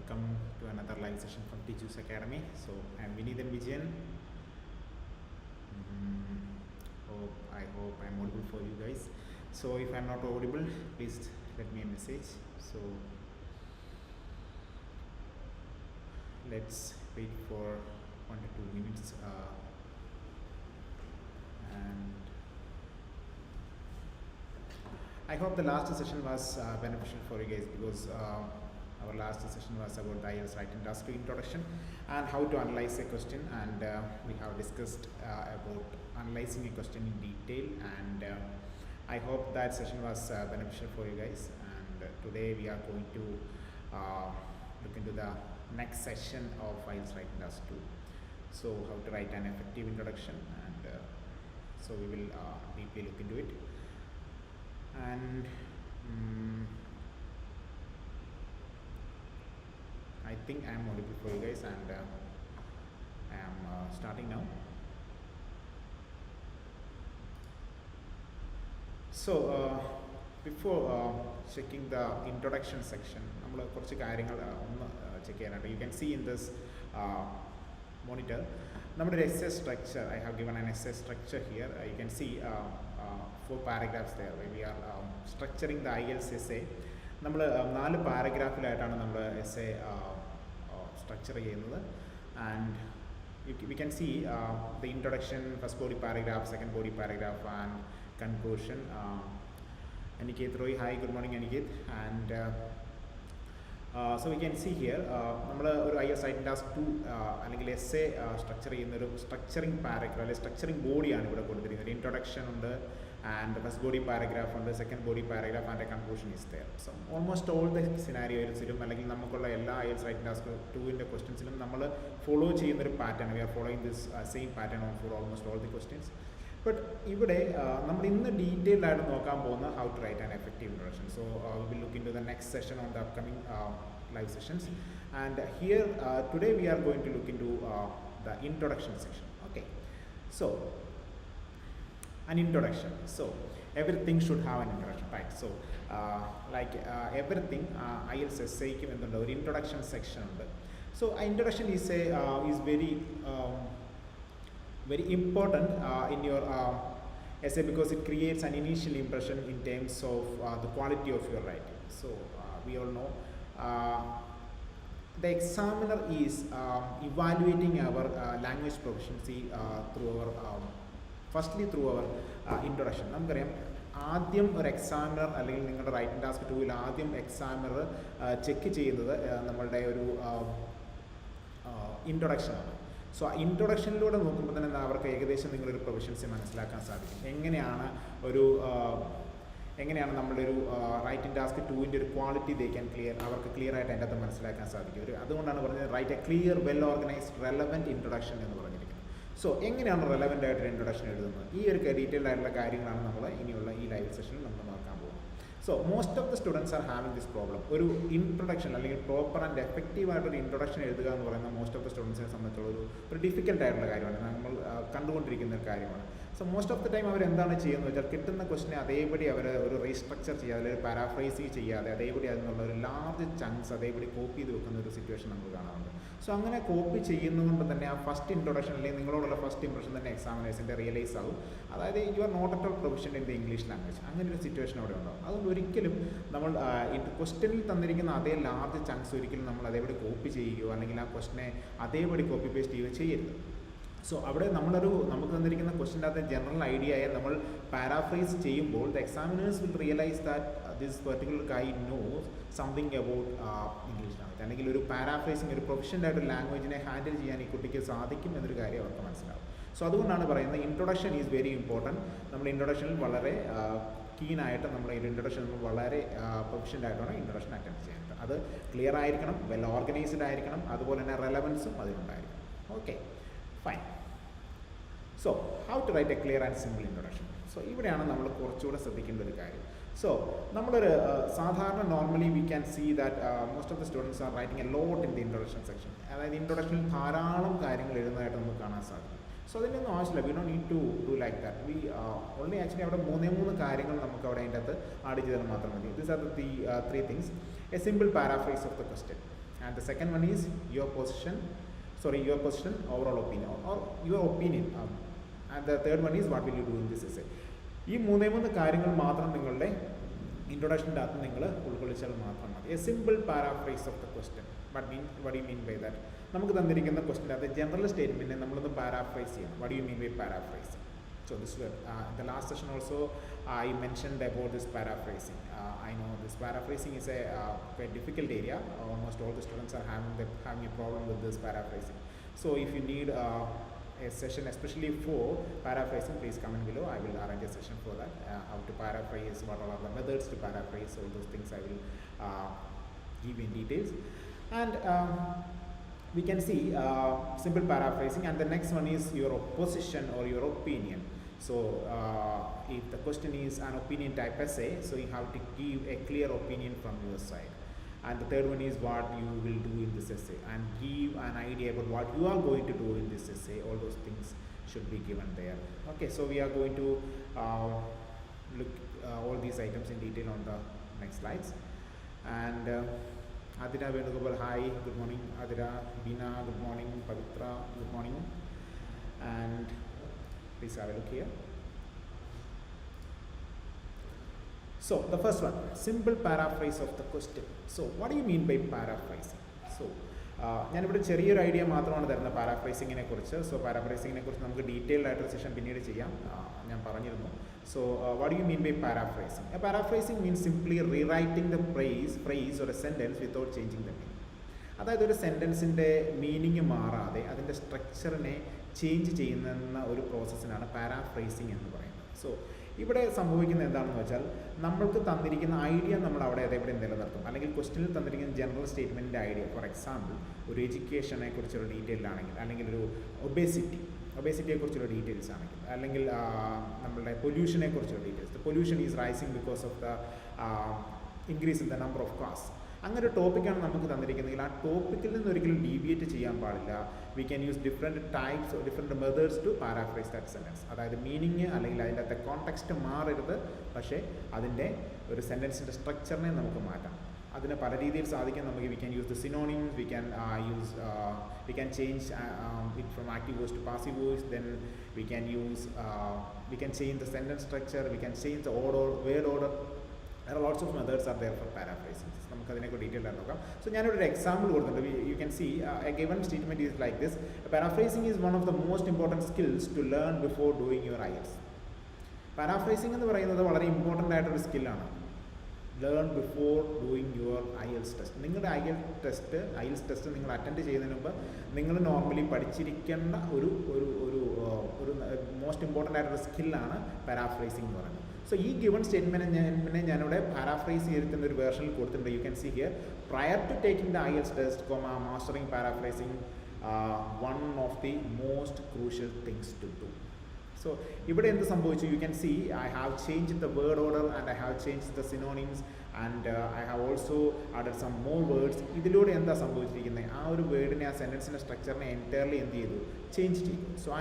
welcome to another live session from Tiju's Academy. So I'm Vinith and Vijayan. I hope I'm audible for you guys. So if I'm not audible, please let me a message. So let's wait for 1 to 2 minutes and I hope the last session was beneficial for you guys, because our last session was about the IELTS writing task 2 introduction and how to analyze a question, and we have discussed about analyzing a question in detail, and I hope that session was beneficial for you guys. And today we are going to look into the next session of IELTS writing task 2. So how to write an effective introduction, and so we will deeply look into it. And I think I am audible for you guys, and I am starting now. So before checking the introduction section, you can see in this monitor number essay structure. I have given an essay structure here. You can see 4 paragraphs there where we are structuring the IELTS essay. നമ്മൾ 4 പാരഗ്രാഫിലായിട്ടാണ് നമ്മൾ essay structure ചെയ്യുന്നത്, and we can see the introduction, first body paragraph, second body paragraph, and conclusion. Aniket Roy, hi, good morning Aniket. And so we can see here നമ്മൾ ഒരു IELTS writing task 2 അല്ലെങ്കിൽ essay structure ചെയ്യുന്ന ഒരു structuring paragraph അല്ലെങ്കിൽ structuring ബോഡിയാണ് ഇവിടെ കൊടുത്തിരിക്കുന്നത്. Introduction ഉണ്ട്, and the first body paragraph ഉണ്ട്, second body paragraph, and a conclusion is there. So almost all the scenarios-ലും അല്ലെങ്കിൽ നമുക്കുള്ള എല്ലാ IELTS writing task 2-ന്റെ ക്വസ്റ്റ്യൻസിലും നമ്മൾ ഫോളോ ചെയ്യുന്ന ഒരു pattern. We are following this same pattern on for almost all the questions. But ഇവിടെ നമ്മൾ ഇന്ന് ഡീറ്റെയിൽഡ് ആയിട്ട് നോക്കാൻ പോകുന്ന how to write an effective introduction. So we will look into the next session on the upcoming live sessions, and here today we are going to look into the introduction section. Okay, so an introduction. So everything should have an introduction, right? So everything IELTS essay ക്ക് എന്തുണ്ട്, ഒരു introduction section ഉണ്ട്. So introduction is very important in your essay, because it creates an initial impression in terms of the quality of your writing. So we all know the examiner is evaluating our language proficiency through our firstly through our introduction. നമുക്കറിയാം, ആദ്യം ഒരു examiner അല്ലെങ്കിൽ നിങ്ങളുടെ writing task 2-ൽ ആദ്യം examiner check ചെയ്യുന്നത് നമ്മളുടെ ഒരു ഇൻട്രൊഡക്ഷനാണ്. So ആ ഇൻട്രൊഡക്ഷനിലൂടെ നോക്കുമ്പോൾ തന്നെ അവർക്ക് ഏകദേശം നിങ്ങളൊരു പ്രൊഫഷൻസി മനസ്സിലാക്കാൻ സാധിക്കും. എങ്ങനെയാണ് നമ്മളുടെ ഒരു റൈറ്റിംഗ് ടാസ്ക് 2-ൻ്റെ ഒരു ക്വാളിറ്റി അവർക്ക് ക്ലിയർ ആയിട്ട് അതിൻ്റെ അകത്ത് മനസ്സിലാക്കാൻ സാധിക്കും. അതുകൊണ്ടാണ് പറഞ്ഞത് right a clear, well organised, relevant introduction എന്ന് പറഞ്ഞിരിക്കുന്നത്. സോ എങ്ങനെയാണ് റെലവൻ്റ് ആയിട്ടൊരു ഇൻട്രൊഡക്ഷൻ എഴുതുന്നത്, ഈ ഒരു ഡീറ്റെയിൽഡ് ആയിട്ടുള്ള കാര്യങ്ങളാണ് നമ്മൾ ഇനിയുള്ള ഈ ലൈവ് സെഷനിൽ നമ്മൾ നോക്കാൻ പോകുന്നത്. So most of the students are having this problem. ഒരു ഇൻട്രൊഡക്ഷൻ അല്ലെങ്കിൽ പ്രോപ്പർ ആൻഡ് എഫക്റ്റീവ് ആയിട്ടൊരു ഇൻട്രൊഡക്ഷൻ എഴുതുക എന്ന് പറയുന്നത് മോസ്റ്റ് ഓഫ് ദ സ്റ്റുഡൻസിനെ സംബന്ധിച്ചുള്ള ഒരു ഡിഫിക്കൽട്ട് ആയിട്ടുള്ള കാര്യമാണ്, നമ്മൾ കണ്ടുകൊണ്ടിരിക്കുന്ന ഒരു കാര്യമാണ്. So most of the time അവരെന്താണ് ചെയ്യുന്നത് വെച്ചാൽ, കിട്ടുന്ന ക്വസ്റ്റിനെ അതേപടി അവർ ഒരു റീസ്ട്രക്ചർ ചെയ്യാതെ അല്ലെങ്കിൽ പാരാഫ്രൈസ് ചെയ്യാതെ അതേപടി അതിനുള്ള ഒരു ലാർജ് ചങ്ക്സ് അതേപടി കോപ്പി ചെയ്ത് വെക്കുന്ന ഒരു സിറ്റുവേഷൻ നമുക്ക് കാണാറുണ്ട്. സോ അങ്ങനെ കോപ്പി ചെയ്യുന്നതുകൊണ്ട് തന്നെ ആ ഫസ്റ്റ് ഇൻട്രൊഡക്ഷൻ അല്ലെങ്കിൽ നിങ്ങളോടുള്ള ഫസ്റ്റ് ഇംപ്രഷൻ തന്നെ എക്സാമിനേഴ്സിൻ്റെ റിയലൈസ് ആകും. അതായത് you are not at all professional in the English language. അങ്ങനെ ഒരു സിറ്റുവേഷൻ അവിടെ ഉണ്ടാകും. അതുകൊണ്ട് ഒരിക്കലും നമ്മൾ ക്വസ്റ്റ്യനിൽ തന്നിരിക്കുന്ന അതേ ലാർജ് ചങ്ക്സ് ഒരിക്കലും നമ്മൾ അതേപടി കോപ്പി ചെയ്യുകയോ അല്ലെങ്കിൽ ആ ക്വസ്റ്റിനെ അതേപടി കോപ്പി പേസ്റ്റ് ചെയ്യുകയോ ചെയ്യരുത്. സോ അവിടെ നമുക്ക് തന്നിരിക്കുന്ന ക്വസ്റ്റിൻ്റെ അകത്ത് ജനറൽ ഐഡിയയെ നമ്മൾ പാരാഫ്രൈസ് ചെയ്യുമ്പോൾ the examiners will realise that this particular guy knows something about English language, അല്ലെങ്കിൽ ഒരു പാരാഫ്രൈസിങ്, ഒരു പ്രൊഫഷണൽ ആയിട്ട് ലാംഗ്വേജിനെ ഹാൻഡിൽ ചെയ്യാൻ ഈ കുട്ടിക്ക് സാധിക്കും എന്നൊരു കാര്യം അവർക്ക് മനസ്സിലാവും. സോ അതുകൊണ്ടാണ് പറയുന്നത് ഇൻട്രൊഡക്ഷൻ ഈസ് വെരി ഇമ്പോർട്ടൻറ്റ്. നമ്മൾ ഇൻട്രൊഡക്ഷനിൽ വളരെ കീനായിട്ട് നമ്മുടെ ഇൻട്രൊഡക്ഷൻ വളരെ പ്രൊഫഷണൽ ആയിട്ടാണ് ഇൻട്രൊഡക്ഷൻ അറ്റൻഡ് ചെയ്യേണ്ടത്. അത് ക്ലിയർ ആയിരിക്കണം, വെൽ ഓർഗനൈസ്ഡ് ആയിരിക്കണം, അതുപോലെ തന്നെ റെലവൻസും അതിലുണ്ടായിരിക്കണം. Okay, fine. So how to write a clear and simple introduction. So ഇവിടെയാണ് നമ്മൾ കുറച്ചുകൂടെ ശ്രദ്ധിക്കേണ്ട ഒരു കാര്യം. സോ നമ്മളൊരു സാധാരണ normally we can see that most of the students are writing a lot in the introduction section. അതായത് ഇൻട്രൊഡക്ഷനിൽ ധാരാളം കാര്യങ്ങൾ എഴുതുന്നതായിട്ട് നമുക്ക് കാണാൻ സാധിക്കും. സോ അതിനൊന്നും ആവശ്യമില്ല. We don't need to do like that. We only actually അവിടെ 3 കാര്യങ്ങൾ നമുക്ക് അവിടെ അതിൻ്റെ അകത്ത് ആഡ് ചെയ്താൽ മാത്രം മതി. This are the 3 things. A simple paraphrase of the question. And the second one is your position, overall opinion, or your opinion. And the third one is what will you do in this essay. ഈ മൂന്ന് കാര്യങ്ങൾ മാത്രം നിങ്ങളുടെ ഇൻട്രൊഡക്ഷൻ്റെ അകത്ത് നിങ്ങൾ ഉൾക്കൊള്ളിച്ചാൽ മാത്രം മതി. A simple paraphrase of the question. What you mean by that? നമുക്ക് തന്നിരിക്കുന്ന ക്വസ്റ്റ്യൻ അത് ജനറൽ സ്റ്റേറ്റ്മെൻറ്റിനെ നമ്മളൊന്ന് പാരാഫ്രൈസ് ചെയ്യണം. What you mean by paraphrasing? So this the last session also I mentioned about this paraphrasing. I know this paraphrasing is a quite difficult area. Almost all the students are having a problem with this paraphrasing. So if you need a session especially for paraphrasing, please comment below. I will arrange a session for that. How to paraphrase, what all are the methods to paraphrase, all those things I will give in details. And we can see simple paraphrasing, and the next one is your opposition or your opinion. So if the question is an opinion type essay, so you have to give a clear opinion from your side. And the third one is what you will do in this essay, and give an idea about what you are going to do in this essay. All those things should be given there. Okay, so we are going to look all these items in detail on the next slides. And Adira Venugopal, hi, good morning. Adira, Bina, good morning. Pavitra, good morning. And please have a look here. So the first one, simple paraphrase of the question. So what do you mean by paraphrasing? So ഞാനിവിടെ ചെറിയൊരു idea മാത്രമാണ് തരുന്നത് പാരാഫ്രൈസിങ്ങിനെ കുറിച്ച്. So പാരാഫ്രൈസിങ്ങിനെ കുറിച്ച് നമുക്ക് detailed ആയിട്ടൊരു session പിന്നീട് ചെയ്യാം, ഞാൻ പറഞ്ഞിരുന്നു. So what do you mean by paraphrasing? Paraphrasing means simply rewriting the phrase or a sentence without changing the meaning. അതായത് ഒരു സെൻറ്റൻസിൻ്റെ മീനിങ് മാറാതെ അതിൻ്റെ സ്ട്രക്ചറിനെ ചേഞ്ച് ചെയ്യുന്ന ഒരു പ്രോസസ്സിനാണ് പാരാഫ്രൈസിങ് എന്ന് പറയുന്നത്. സോ ഇവിടെ സംഭവിക്കുന്നത് എന്താണെന്ന് വെച്ചാൽ, നമ്മൾക്ക് തന്നിരിക്കുന്ന ഐഡിയ നമ്മൾ അവിടെ അതേപോലെ നിലനിർത്തും. അല്ലെങ്കിൽ ക്വസ്റ്റ്യനിൽ തന്നിരിക്കുന്ന ജനറൽ സ്റ്റേറ്റ്മെൻറ്റിൻ്റെ ഐഡിയ, ഫോർ എക്സാമ്പിൾ ഒരു എഡ്യൂക്കേഷനെ കുറിച്ചുള്ള ഡീറ്റെയിൽഡ് ആണെങ്കിൽ, അല്ലെങ്കിൽ ഒരു ഒബേസിറ്റിയെക്കുറിച്ചുള്ള ഡീറ്റെയിൽസ് ആണെങ്കിൽ, അല്ലെങ്കിൽ നമ്മളുടെ പൊല്യൂഷനെ കുറിച്ചുള്ള details. Pollution is rising because of the increase in the number of cars. അങ്ങനെ ഒരു ടോപ്പിക്കാണ് നമുക്ക് തന്നിരിക്കുന്നതെങ്കിൽ ആ ടോപ്പിക്കിൽ നിന്ന് ഒരിക്കലും ഡീവിയേറ്റ് ചെയ്യാൻ പാടില്ല. We can use different types, different methods to paraphrase that sentence. അതായത് മീനിങ് അല്ലെങ്കിൽ അതിൻ്റെ അകത്തെ കോണ്ടെക്സ്റ്റ് മാറരുത്, പക്ഷേ അതിൻ്റെ ഒരു സെൻറ്റൻസിൻ്റെ സ്ട്രക്ചറിനെ നമുക്ക് മാറ്റാം. അതിന് പല രീതിയിൽ സാധിക്കും. നമുക്ക് we can use the synonyms, we can change it from active voice to passive voice, then we can change the sentence structure, we can change the word order. There are lots of methods are there for paraphrasing. നമുക്ക് അതിനെക്കുറിച്ച് detail ആയിട്ട് നോക്കാം. So ഞാനൊരു example കൊടുത്തിട്ടുണ്ട്. You can see a given statement is like this: paraphrasing is one of the most important skills to learn before doing your IELTS. Paraphrasing എന്ന് പറയുന്നത് വളരെ important ആയിട്ടൊരു സ്കില്ലാണ്. Learn before doing your IELTS test. നിങ്ങളുടെ IELTS test നിങ്ങൾ attend ചെയ്യുന്നതിന് മുമ്പ് നിങ്ങൾ നോർമലി പഠിച്ചിരിക്കേണ്ട ഒരു മോസ്റ്റ് ഇമ്പോർട്ടൻ്റ് ആയിട്ടൊരു സ്കില്ലാണ് പാരാഫ്രേസിംഗ് എന്ന് പറയുന്നത്. സോ ഈ ഗിവൺ സ്റ്റേറ്റ്മെൻറ്റ് ഞാനിവിടെ പാരാഫ്രൈസ് ചെയ്തിരിക്കുന്ന ഒരു വേർഷനിൽ കൊടുത്തിട്ടുണ്ട്. You can see here: prior to taking the IELTS test, mastering paraphrasing one of the most crucial things to do. So ഇവിടെ എന്ത് സംഭവിച്ചു? You can see I have change the word order and I have change the synonyms and I have also added some more words. ഇതിലൂടെ എന്താ സംഭവിച്ചിരിക്കുന്നത്? ആ ഒരു വേർഡിനെ, ആ സെൻറ്റൻസിൻ്റെ സ്ട്രക്ചറിനെ entirely എന്ത് ചെയ്തു? ചേഞ്ച് ചെയ്തു. സോ ആ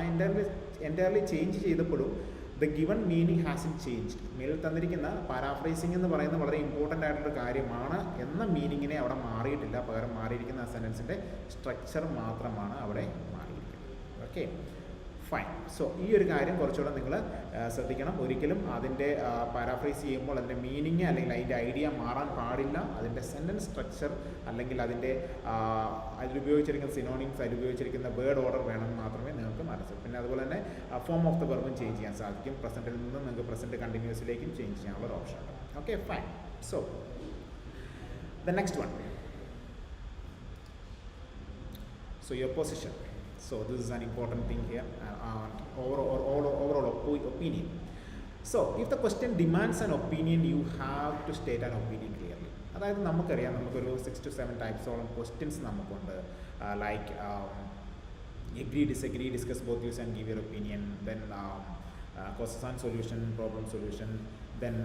എൻറ്റയർലി ചേഞ്ച് ചെയ്തപ്പോഴും the given meaning hasn't changed. മേലിൽ തന്നിരിക്കുന്ന പാരാഫ്രൈസിംഗ് എന്ന് പറയുന്നത് വളരെ ഇമ്പോർട്ടൻ്റ് ആയിട്ടുള്ള കാര്യമാണ് എന്ന മീനിങ്ങിനെ അവിടെ മാറിയിട്ടില്ല. പകരം മാറിയിരിക്കുന്ന ആ സെൻറ്റൻസിൻ്റെ സ്ട്രക്ചർ മാത്രമാണ് അവിടെ മാറിയിരിക്കുന്നത്. Okay, fine. സോ ഈ ഒരു കാര്യം കുറച്ചുകൂടെ നിങ്ങൾ ശ്രദ്ധിക്കണം. ഒരിക്കലും അതിൻ്റെ പാരാഫ്രൈസ് ചെയ്യുമ്പോൾ അതിൻ്റെ മീനിങ് അല്ലെങ്കിൽ അതിൻ്റെ ഐഡിയ മാറാൻ പാടില്ല. അതിൻ്റെ സെൻറ്റൻസ് സ്ട്രക്ചർ അല്ലെങ്കിൽ അതിലുപയോഗിച്ചിരിക്കുന്ന സിനോണിംസ്, അതിലുപയോഗിച്ചിരിക്കുന്ന വേർഡ് ഓർഡർ വേണമെന്ന് മാത്രമേ നിങ്ങൾക്ക് മനസ്സിലാക്കൂ. പിന്നെ അതുപോലെ തന്നെ ഫോം ഓഫ് ദ വെർബും ചേഞ്ച് ചെയ്യാൻ സാധിക്കും. പ്രസൻറ്റിൽ നിന്ന് നിങ്ങൾക്ക് പ്രസൻറ്റ് കണ്ടിന്യൂസിലേക്കും ചേഞ്ച് ചെയ്യാനുള്ള ഒരു ഓപ്ഷൻ ഉണ്ട്. Okay, fine. So the next one, so your position. So this is an important thing here, overall opinion. So if the question demands an opinion, you have to state an opinion clearly. അതായത് നമുക്കറിയാം, നമുക്കൊരു 6 to 7 ടൈപ്സോളം questions നമുക്കുണ്ട്. Like agree, disagree, discuss both views and give your opinion, then causes and solution, problem solution, then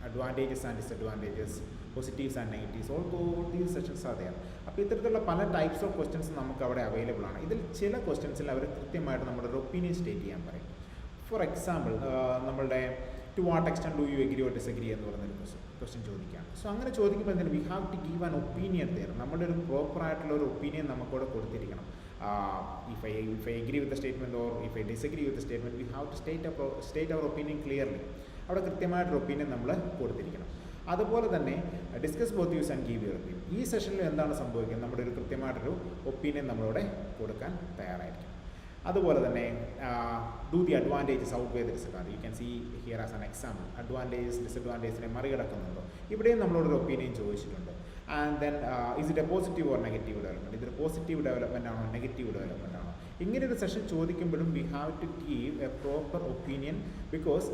advantages and disadvantages, positives and negatives, all these sections are there. അപ്പോൾ ഇത്തരത്തിലുള്ള പല types of questions നമുക്ക് അവിടെ available ആണ്. ഇതിൽ ചില ക്വസ്റ്റ്യൻസിൽ അവർ കൃത്യമായിട്ട് നമ്മുടെ ഒരു ഒപ്പീനിയൻ സ്റ്റേറ്റ് ചെയ്യാൻ പറയും. ഫോർ എക്സാമ്പിൾ, നമ്മളുടെ to what extend do you agree or disagree എന്ന് പറയുന്നൊരു ക്വസ്റ്റ്യൻ ചോദിക്കുകയാണ്. സോ അങ്ങനെ ചോദിക്കുമ്പോൾ എന്താണ് we have to give an opinion തരും. നമ്മുടെ ഒരു പ്രോപ്പറായിട്ടുള്ള ഒരു ഒപ്പീനിയൻ നമുക്കവിടെ കൊടുത്തിരിക്കണം. If I agree with the statement or if I disagree with the statement, we have to state our opinion clearly. അവിടെ കൃത്യമായിട്ടൊരു ഒപ്പീനിയൻ നമ്മൾ കൊടുത്തിരിക്കണം. അതുപോലെ തന്നെ discuss both views and give your opinion. ഈ സെഷനിൽ എന്താണ് സംഭവിക്കുന്നത്, നമ്മുടെ ഒരു കൃത്യമായിട്ടൊരു ഒപ്പീനിയൻ നമ്മളിവിടെ കൊടുക്കാൻ തയ്യാറായിരിക്കും. അതുപോലെ തന്നെ do the advantages outweigh the disadvantage. You can see here as an example. Advantages ഡിസഡ്വാൻറ്റേജിനെ മറികടക്കുന്നുണ്ടോ, ഇവിടെയും നമ്മളോടൊരു ഒപ്പീനിയൻ ചോദിച്ചിട്ടുണ്ട്. And then is it a positive or negative development, ഇതൊരു പോസിറ്റീവ് ഡെവലപ്മെൻ്റ് ആണോ നെഗറ്റീവ് ഡെവലപ്മെൻ്റ് ആണോ. ഇങ്ങനെ ഒരു സെഷൻ ചോദിക്കുമ്പോഴും we have to give a proper opinion, because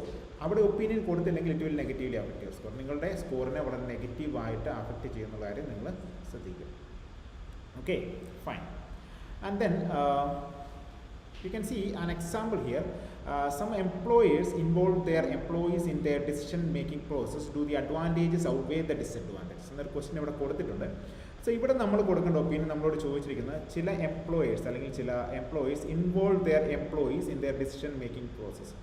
അവിടെ ഒപ്പീനിയൻ കൊടുത്തില്ലെങ്കിൽ it will negatively affect your score. നിങ്ങളുടെ സ്കോറിനെ വളരെ നെഗറ്റീവായിട്ട് അഫക്റ്റ് ചെയ്യുന്ന കാര്യം നിങ്ങൾ ശ്രദ്ധിക്കുക. Okay, fine. And then you can see an example here. Some employers involve their employees in their decision making process. Do the advantages outweigh the disadvantages? എന്നൊരു question ഇവിടെ കൊടുത്തിട്ടുണ്ട്. സോ ഇവിടെ നമ്മൾ കൊടുക്കേണ്ട ഒപ്പീനിയൻ നമ്മളോട് ചോദിച്ചിരിക്കുന്നത് ചില എംപ്ലോയേഴ്സ് അല്ലെങ്കിൽ ചില employees involve their employees in their decision making process.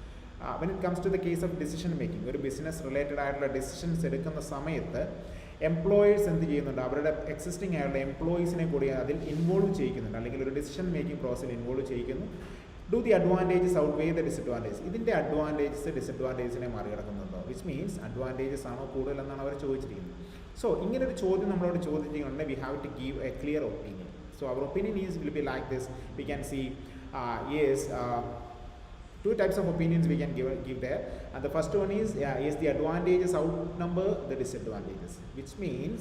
When it comes to the case of decision making, ഒരു ബിസിനസ് റിലേറ്റഡ് ആയിട്ടുള്ള ഡിസിഷൻസ് എടുക്കുന്ന സമയത്ത് എംപ്ലോയേഴ്സ് എന്ത് ചെയ്യുന്നുണ്ട്, അവരുടെ എക്സിസ്റ്റിംഗ് ആയിട്ടുള്ള എംപ്ലോയീസിനെ കൂടി അതിൽ ഇൻവോൾവ് ചെയ്യിക്കുന്നുണ്ട്, അല്ലെങ്കിൽ ഒരു ഡിസിഷൻ മേക്കിംഗ് പ്രോസസ്സിൽ ഇൻവോൾവ് ചെയ്യിക്കുന്നു. Do the advantages outweigh the disadvantage. ഇതിൻ്റെ അഡ്വാൻറ്റേജസ് ഡിസഡ്വാൻറ്റേജിനെ മറികടക്കുന്നുണ്ടോ, വിച്ച് മീൻസ് അഡ്വാൻറ്റേജസ് ആണോ കൂടുതലെന്നാണ് അവർ ചോദിച്ചിരിക്കുന്നത്. സോ ഇങ്ങനൊരു ചോദ്യം നമ്മളോട് ചോദിച്ചിട്ടുണ്ടെങ്കിൽ we have to give a clear opinion. So our opinion will be like this. We can see two types of opinions we can give there, and the first one is the advantages outnumber the disadvantages, which means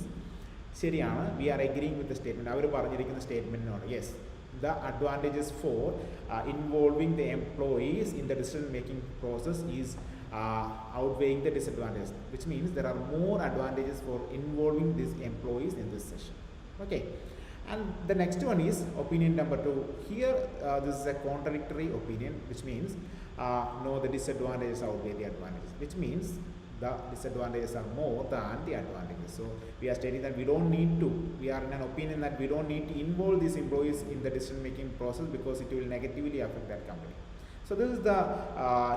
ശരിയാണ്, we are agreeing with the statement. അവർ പറഞ്ഞിരിക്കുന്ന സ്റ്റേറ്റ്മെൻറ്റിനോട് yes, the advantages for involving the employees in the decision making process is outweighing the disadvantages, which means there are more advantages for involving these employees in this session. Okay. And the next one is opinion number 2. Here this is a contradictory opinion, which means no, the disadvantages outweigh the advantages, which means the disadvantages are more than the advantages. So we are stating that we are in an opinion that we don't need to involve these employees in the decision making process because it will negatively affect that company. So this is the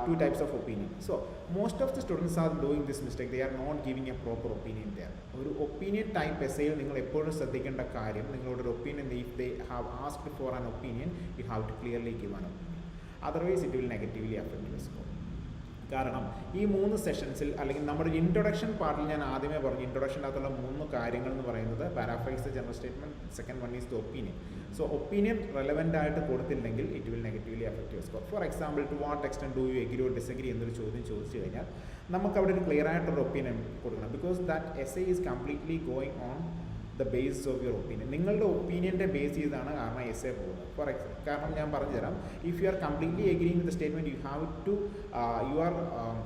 two types of opinion. So most of the students are doing this mistake. They are not giving a proper opinion there. ഒരു opinion type എസ്സേയിൽ നിങ്ങൾ എപ്പോഴും ശ്രദ്ധിക്കേണ്ട കാര്യം, നിങ്ങളുടെ ഒരു opinion, if they have asked for an opinion, you have to clearly give an opinion. Otherwise it will negatively affect your score. കാരണം ഈ 3 സെഷൻസിൽ അല്ലെങ്കിൽ നമ്മുടെ ഇൻട്രൊഡക്ഷൻ പാർട്ടിൽ ഞാൻ ആദ്യമേ പറഞ്ഞു, ഇൻട്രൊഡക്ഷനകത്തുള്ള 3 കാര്യങ്ങൾ എന്ന് പറയുന്നത് paraphrase, general statement, second one is the opinion. So opinion relevant ആയിട്ട് കൊടുത്തില്ലെങ്കിൽ it will negatively affect your score. For example, to what extend do you agree or disagree എന്നൊരു ചോദ്യം ചോദിച്ചു കഴിഞ്ഞാൽ നമുക്ക് അവിടെ ഒരു ക്ലിയർ ആയിട്ടൊരു ഒപ്പീനിയൻ കൊടുക്കണം, because that essay is completely going on the basis of your opinion. നിങ്ങളുടെ ഒപ്പീനിയൻ്റെ ബേസ് ചെയ്താണ് കാരണം എസ്സേ പോകുന്നത്. ഫോർ കാരണം ഞാൻ പറഞ്ഞുതരാം, if you are completely agreeing with the statement, you are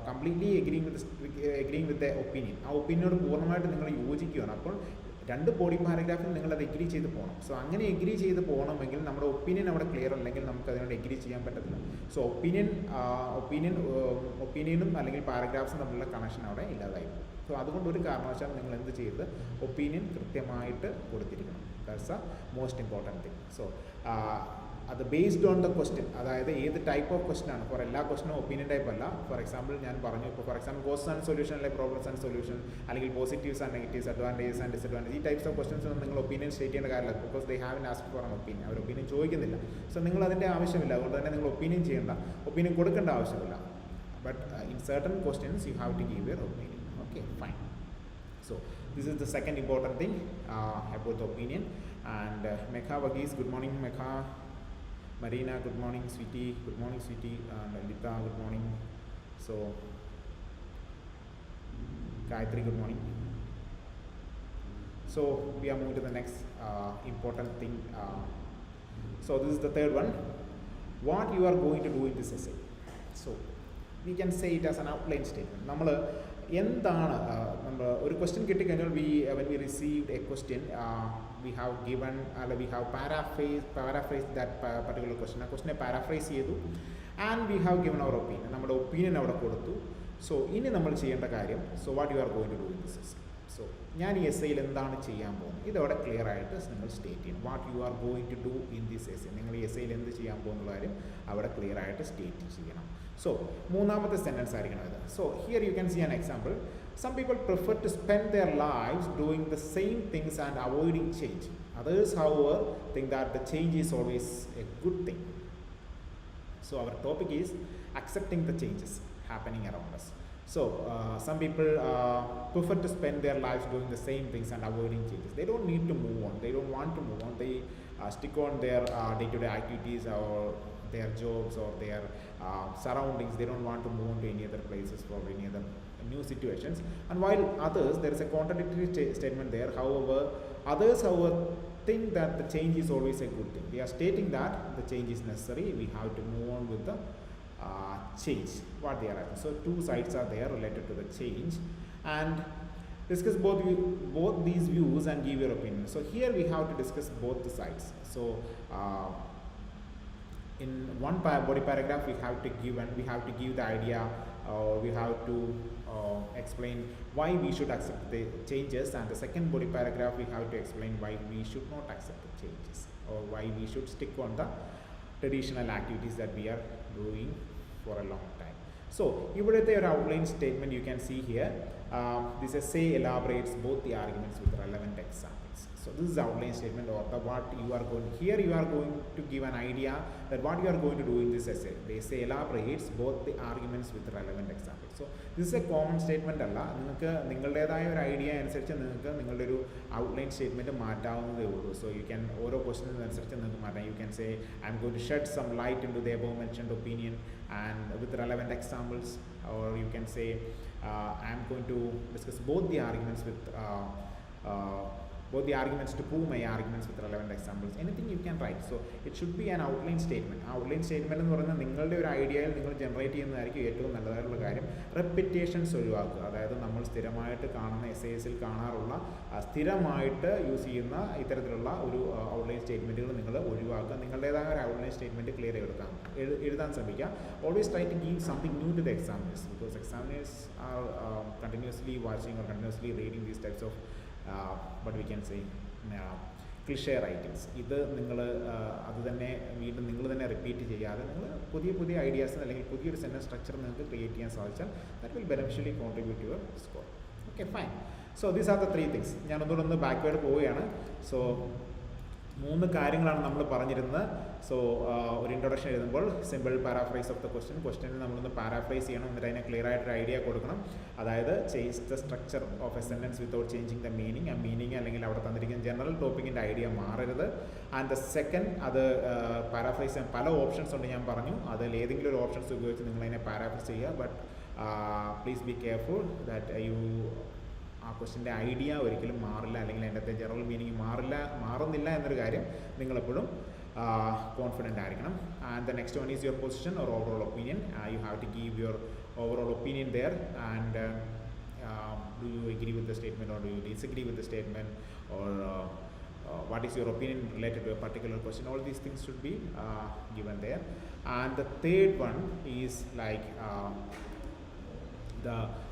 completely agreeing with the opinion. ആ ഒപ്പീനിയനോട് പൂർണ്ണമായിട്ട് നിങ്ങൾ യോജിക്കുകയാണ്. അപ്പോൾ 2 ബോഡി പാരഗ്രാഫിൽ നിങ്ങളത് എഗ്രി ചെയ്ത് പോകണം. സോ അങ്ങനെ എഗ്രി ചെയ്ത് പോകണമെങ്കിൽ നമ്മുടെ ഒപ്പീനിയൻ അവിടെ ക്ലിയർ അല്ലെങ്കിൽ നമുക്ക് അതിനോട് എഗ്രി ചെയ്യാൻ പറ്റത്തില്ല. സോ ഒപ്പീനിയനും അല്ലെങ്കിൽ പാരഗ്രാഫ്സും തമ്മിലുള്ള കണക്ഷൻ അവിടെ ഇല്ലാതായി. സോ അതുകൊണ്ട് ഒരു കാരണവശാലും നിങ്ങൾ എന്ത് ചെയ്ത് ഒപ്പീനിയൻ കൃത്യമായിട്ട് കൊടുത്തിരിക്കണം. That's a most important thing. So അത് ബേസ്ഡ് ഓൺ ദ ക്വസ്റ്റ്യൻ, അതായത് ഏത് ടൈപ്പ് ഓഫ് ക്വസ്റ്റൻ ആണ്. ഫോർ എല്ലാ ക്വസ്റ്റനും ഒപ്പീനിയൻ ടൈപ്പ് അല്ല. ഫോർ എക്സാമ്പിൾ ഞാൻ പറഞ്ഞു, ഇപ്പോൾ for example cost and solution അല്ലെങ്കിൽ പ്രോബ്ലംസ് ആൻഡ് സൊല്യൂഷൻ, അല്ലെങ്കിൽ positives and negatives, advantages and disadvantage, ഈ ടൈപ്സ് ഓഫ് ക്വസ്റ്റൻസ് ഒന്നും നിങ്ങൾ ഒപ്പീനിയൻ സ്റ്റേറ്റ് ചെയ്യേണ്ട കാര്യമില്ല. Because they have asked for an opinion. അവർ ഒപ്പീനിയൻ ചോദിക്കുന്നില്ല. സോ നിങ്ങൾ അതിൻ്റെ ആവശ്യമില്ല. അതുകൊണ്ട് തന്നെ നിങ്ങൾ ഒപ്പീനിയൻ ചെയ്യേണ്ട, ഒപ്പീനിയൻ കൊടുക്കേണ്ട ആവശ്യമില്ല. But in certain questions you have to give your opinion. Okay, fine. So this is the second important thing about the opinion. And Mekha Vagis, good morning Mekha. Marina, good morning sweetie. Good morning sweetie. And Lita, good morning. So Gayatri, good morning. So we are moving to the next important thing. So this is the third one. What you are going to do in this essay. So we can say it as an outline statement. നമ്മൾ എന്താണ് നമ്മൾ ഒരു question കിട്ടിക്കഴിഞ്ഞാൽ when we received a question, we have given we have paraphrased that particular question. ആ ക്വസ്റ്റിനെ paraphrase ചെയ്തു and we have given our opinion. നമ്മുടെ opinion അവിടെ കൊടുത്തു. സോ ഇനി നമ്മൾ ചെയ്യേണ്ട കാര്യം, so what you are going to do in this. So ഞാൻ ഈ എസ്സേയിൽ എന്താണ് ചെയ്യാൻ പോകുന്നത് ഇതവിടെ ക്ലിയർ ആയിട്ട് നിങ്ങൾ സ്റ്റേറ്റ് ചെയ്യണം. What you are going to do in this essay, നിങ്ങൾ ഈ എസ്സേയിൽ എന്ത് ചെയ്യാൻ പോകുന്നുള്ള കാര്യം അവിടെ ക്ലിയർ ആയിട്ട് സ്റ്റേറ്റ് ചെയ്യണം. സോ മൂന്നാമത്തെ സെൻറ്റൻസ് ആയിരിക്കണം ഇത്. So here you can see an example. Some people prefer to spend their lives doing the same things and avoiding change. Others, however, think that the change is always a good thing. So our topic is accepting the changes happening around us. So some people prefer to spend their lives doing the same things and avoiding changes. They don't need to move on. They don't want to move on. They stick on their day-to-day activities or their jobs or their surroundings. They don't want to move on to any other places for any other new situations. And while others, there is a contradictory statement there. However, others, however, think that the change is always a good thing. They are stating that the change is necessary. We have to move on with the change what they are asking. So two sides are there related to the change, and discuss both these views and give your opinion. So here we have to discuss both the sides. So in one body paragraph we have to give the idea, we have to explain why we should accept the changes, and the second body paragraph we have to explain why we should not accept the changes, or why we should stick on the traditional activities that we are doing for a long time. So ഇവിടുത്തെ ഒരു outline statement you can see here. This essay elaborates both the arguments with relevant examples. So this is the outline statement, or the what you are going here. You are going to give an idea that what you are going to do in this essay. The essay elaborates both the arguments with relevant examples. So this is a common statement അല്ല. നിങ്ങൾക്ക് നിങ്ങളുടേതായ ഒരു idea അനുസരിച്ച് നിങ്ങൾക്ക് നിങ്ങളുടെ ഒരു outline statement മാറ്റാവുന്നതേ ഉള്ളൂ. So you can ഓരോ ക്വസ്റ്റ്യൻസിനനുസരിച്ച് നിങ്ങൾക്ക് മാറ്റാം. You can say I am going to shed some light into the above mentioned opinion and with relevant examples, or you can say I am going to discuss both the arguments to prove my arguments with relevant examples. Anything you can write. So it should be an outline statement. Outline statement എന്ന് പറയുന്നത് നിങ്ങളുടെ ഒരു ഐഡിയയിൽ നിങ്ങൾ generate ചെയ്യുന്നതായിരിക്കും ഏറ്റവും നല്ലതായിട്ടുള്ള കാര്യം. Repetitions ഒഴിവാക്കുക. അതായത് നമ്മൾ സ്ഥിരമായിട്ട് കാണുന്ന എസ്സേസിൽ കാണാറുള്ള സ്ഥിരമായിട്ട് യൂസ് ചെയ്യുന്ന ഇത്തരത്തിലുള്ള ഒരു ഔട്ട്ലൈൻ സ്റ്റേറ്റ്മെൻറ്റുകൾ നിങ്ങൾ ഒഴിവാക്കുക. നിങ്ങളുടേതായ ഒരു ഔട്ട്ലൈൻ സ്റ്റേറ്റ്മെൻറ്റ് ക്ലിയർ എഴുതാൻ ശ്രമിക്കുക. Always try to give something new to the examiners, because examiners are continuously watching or continuously reading these types of what we can say cliche writings. ഇത് നിങ്ങൾ അത് തന്നെ വീണ്ടും നിങ്ങൾ തന്നെ റിപ്പീറ്റ് ചെയ്യാതെ നിങ്ങൾ പുതിയ ഐഡിയാസ് അല്ലെങ്കിൽ പുതിയൊരു സെൻറ്റൻസ് സ്ട്രക്ചർ നിങ്ങൾക്ക് ക്രിയേറ്റ് ചെയ്യാൻ സാധിച്ചാൽ that will beneficially contribute your score. Okay, fine. So these are the 3 things. ഞാൻ ഒന്നുകൂടെ ബാക്ക്വേർഡ് പോവുകയാണ്. സോ 3 കാര്യങ്ങളാണ് നമ്മൾ പറഞ്ഞിരുന്നത്. സോ ഒരു ഇൻട്രൊഡക്ഷൻ എഴുതുമ്പോൾ simple paraphrase of the question നമ്മളൊന്ന് പാരാഫ്രൈസ് ചെയ്യണം, എന്നിട്ട് അതിനെ ക്ലിയർ ആയിട്ടൊരു ഐഡിയ കൊടുക്കണം. അതായത് change the structure of a sentence without changing the meaning. ആ മീനിങ് അല്ലെങ്കിൽ അവിടെ തന്നിരിക്കുന്ന ജനറൽ ടോപ്പിക്കിൻ്റെ ഐഡിയ മാറരുത്. ആൻഡ് ദ സെക്കൻഡ്, അത് പാരാഫ്രൈസ് ചെയ്യാൻ പല ഓപ്ഷൻസ് ഉണ്ട് ഞാൻ പറഞ്ഞു. അതിൽ ഏതെങ്കിലും ഒരു ഓപ്ഷൻസ് ഉപയോഗിച്ച് നിങ്ങളതിനെ പാരാഫ്രൈസ് ചെയ്യുക. But please be careful that ആ ക്വസ്റ്റിൻ്റെ ഐഡിയ ഒരിക്കലും മാറില്ല, അല്ലെങ്കിൽ അതിൻ്റെ ജനറൽ മീനിങ് മാറുന്നില്ല എന്നൊരു കാര്യം നിങ്ങളെപ്പോഴും കോൺഫിഡൻ്റ് ആയിരിക്കണം. And the next one is your position or overall opinion. You have to give your overall opinion there, and do you agree with the statement or do you disagree with the statement, or what is your opinion related to a particular question. All these things should be given there. And the third one is like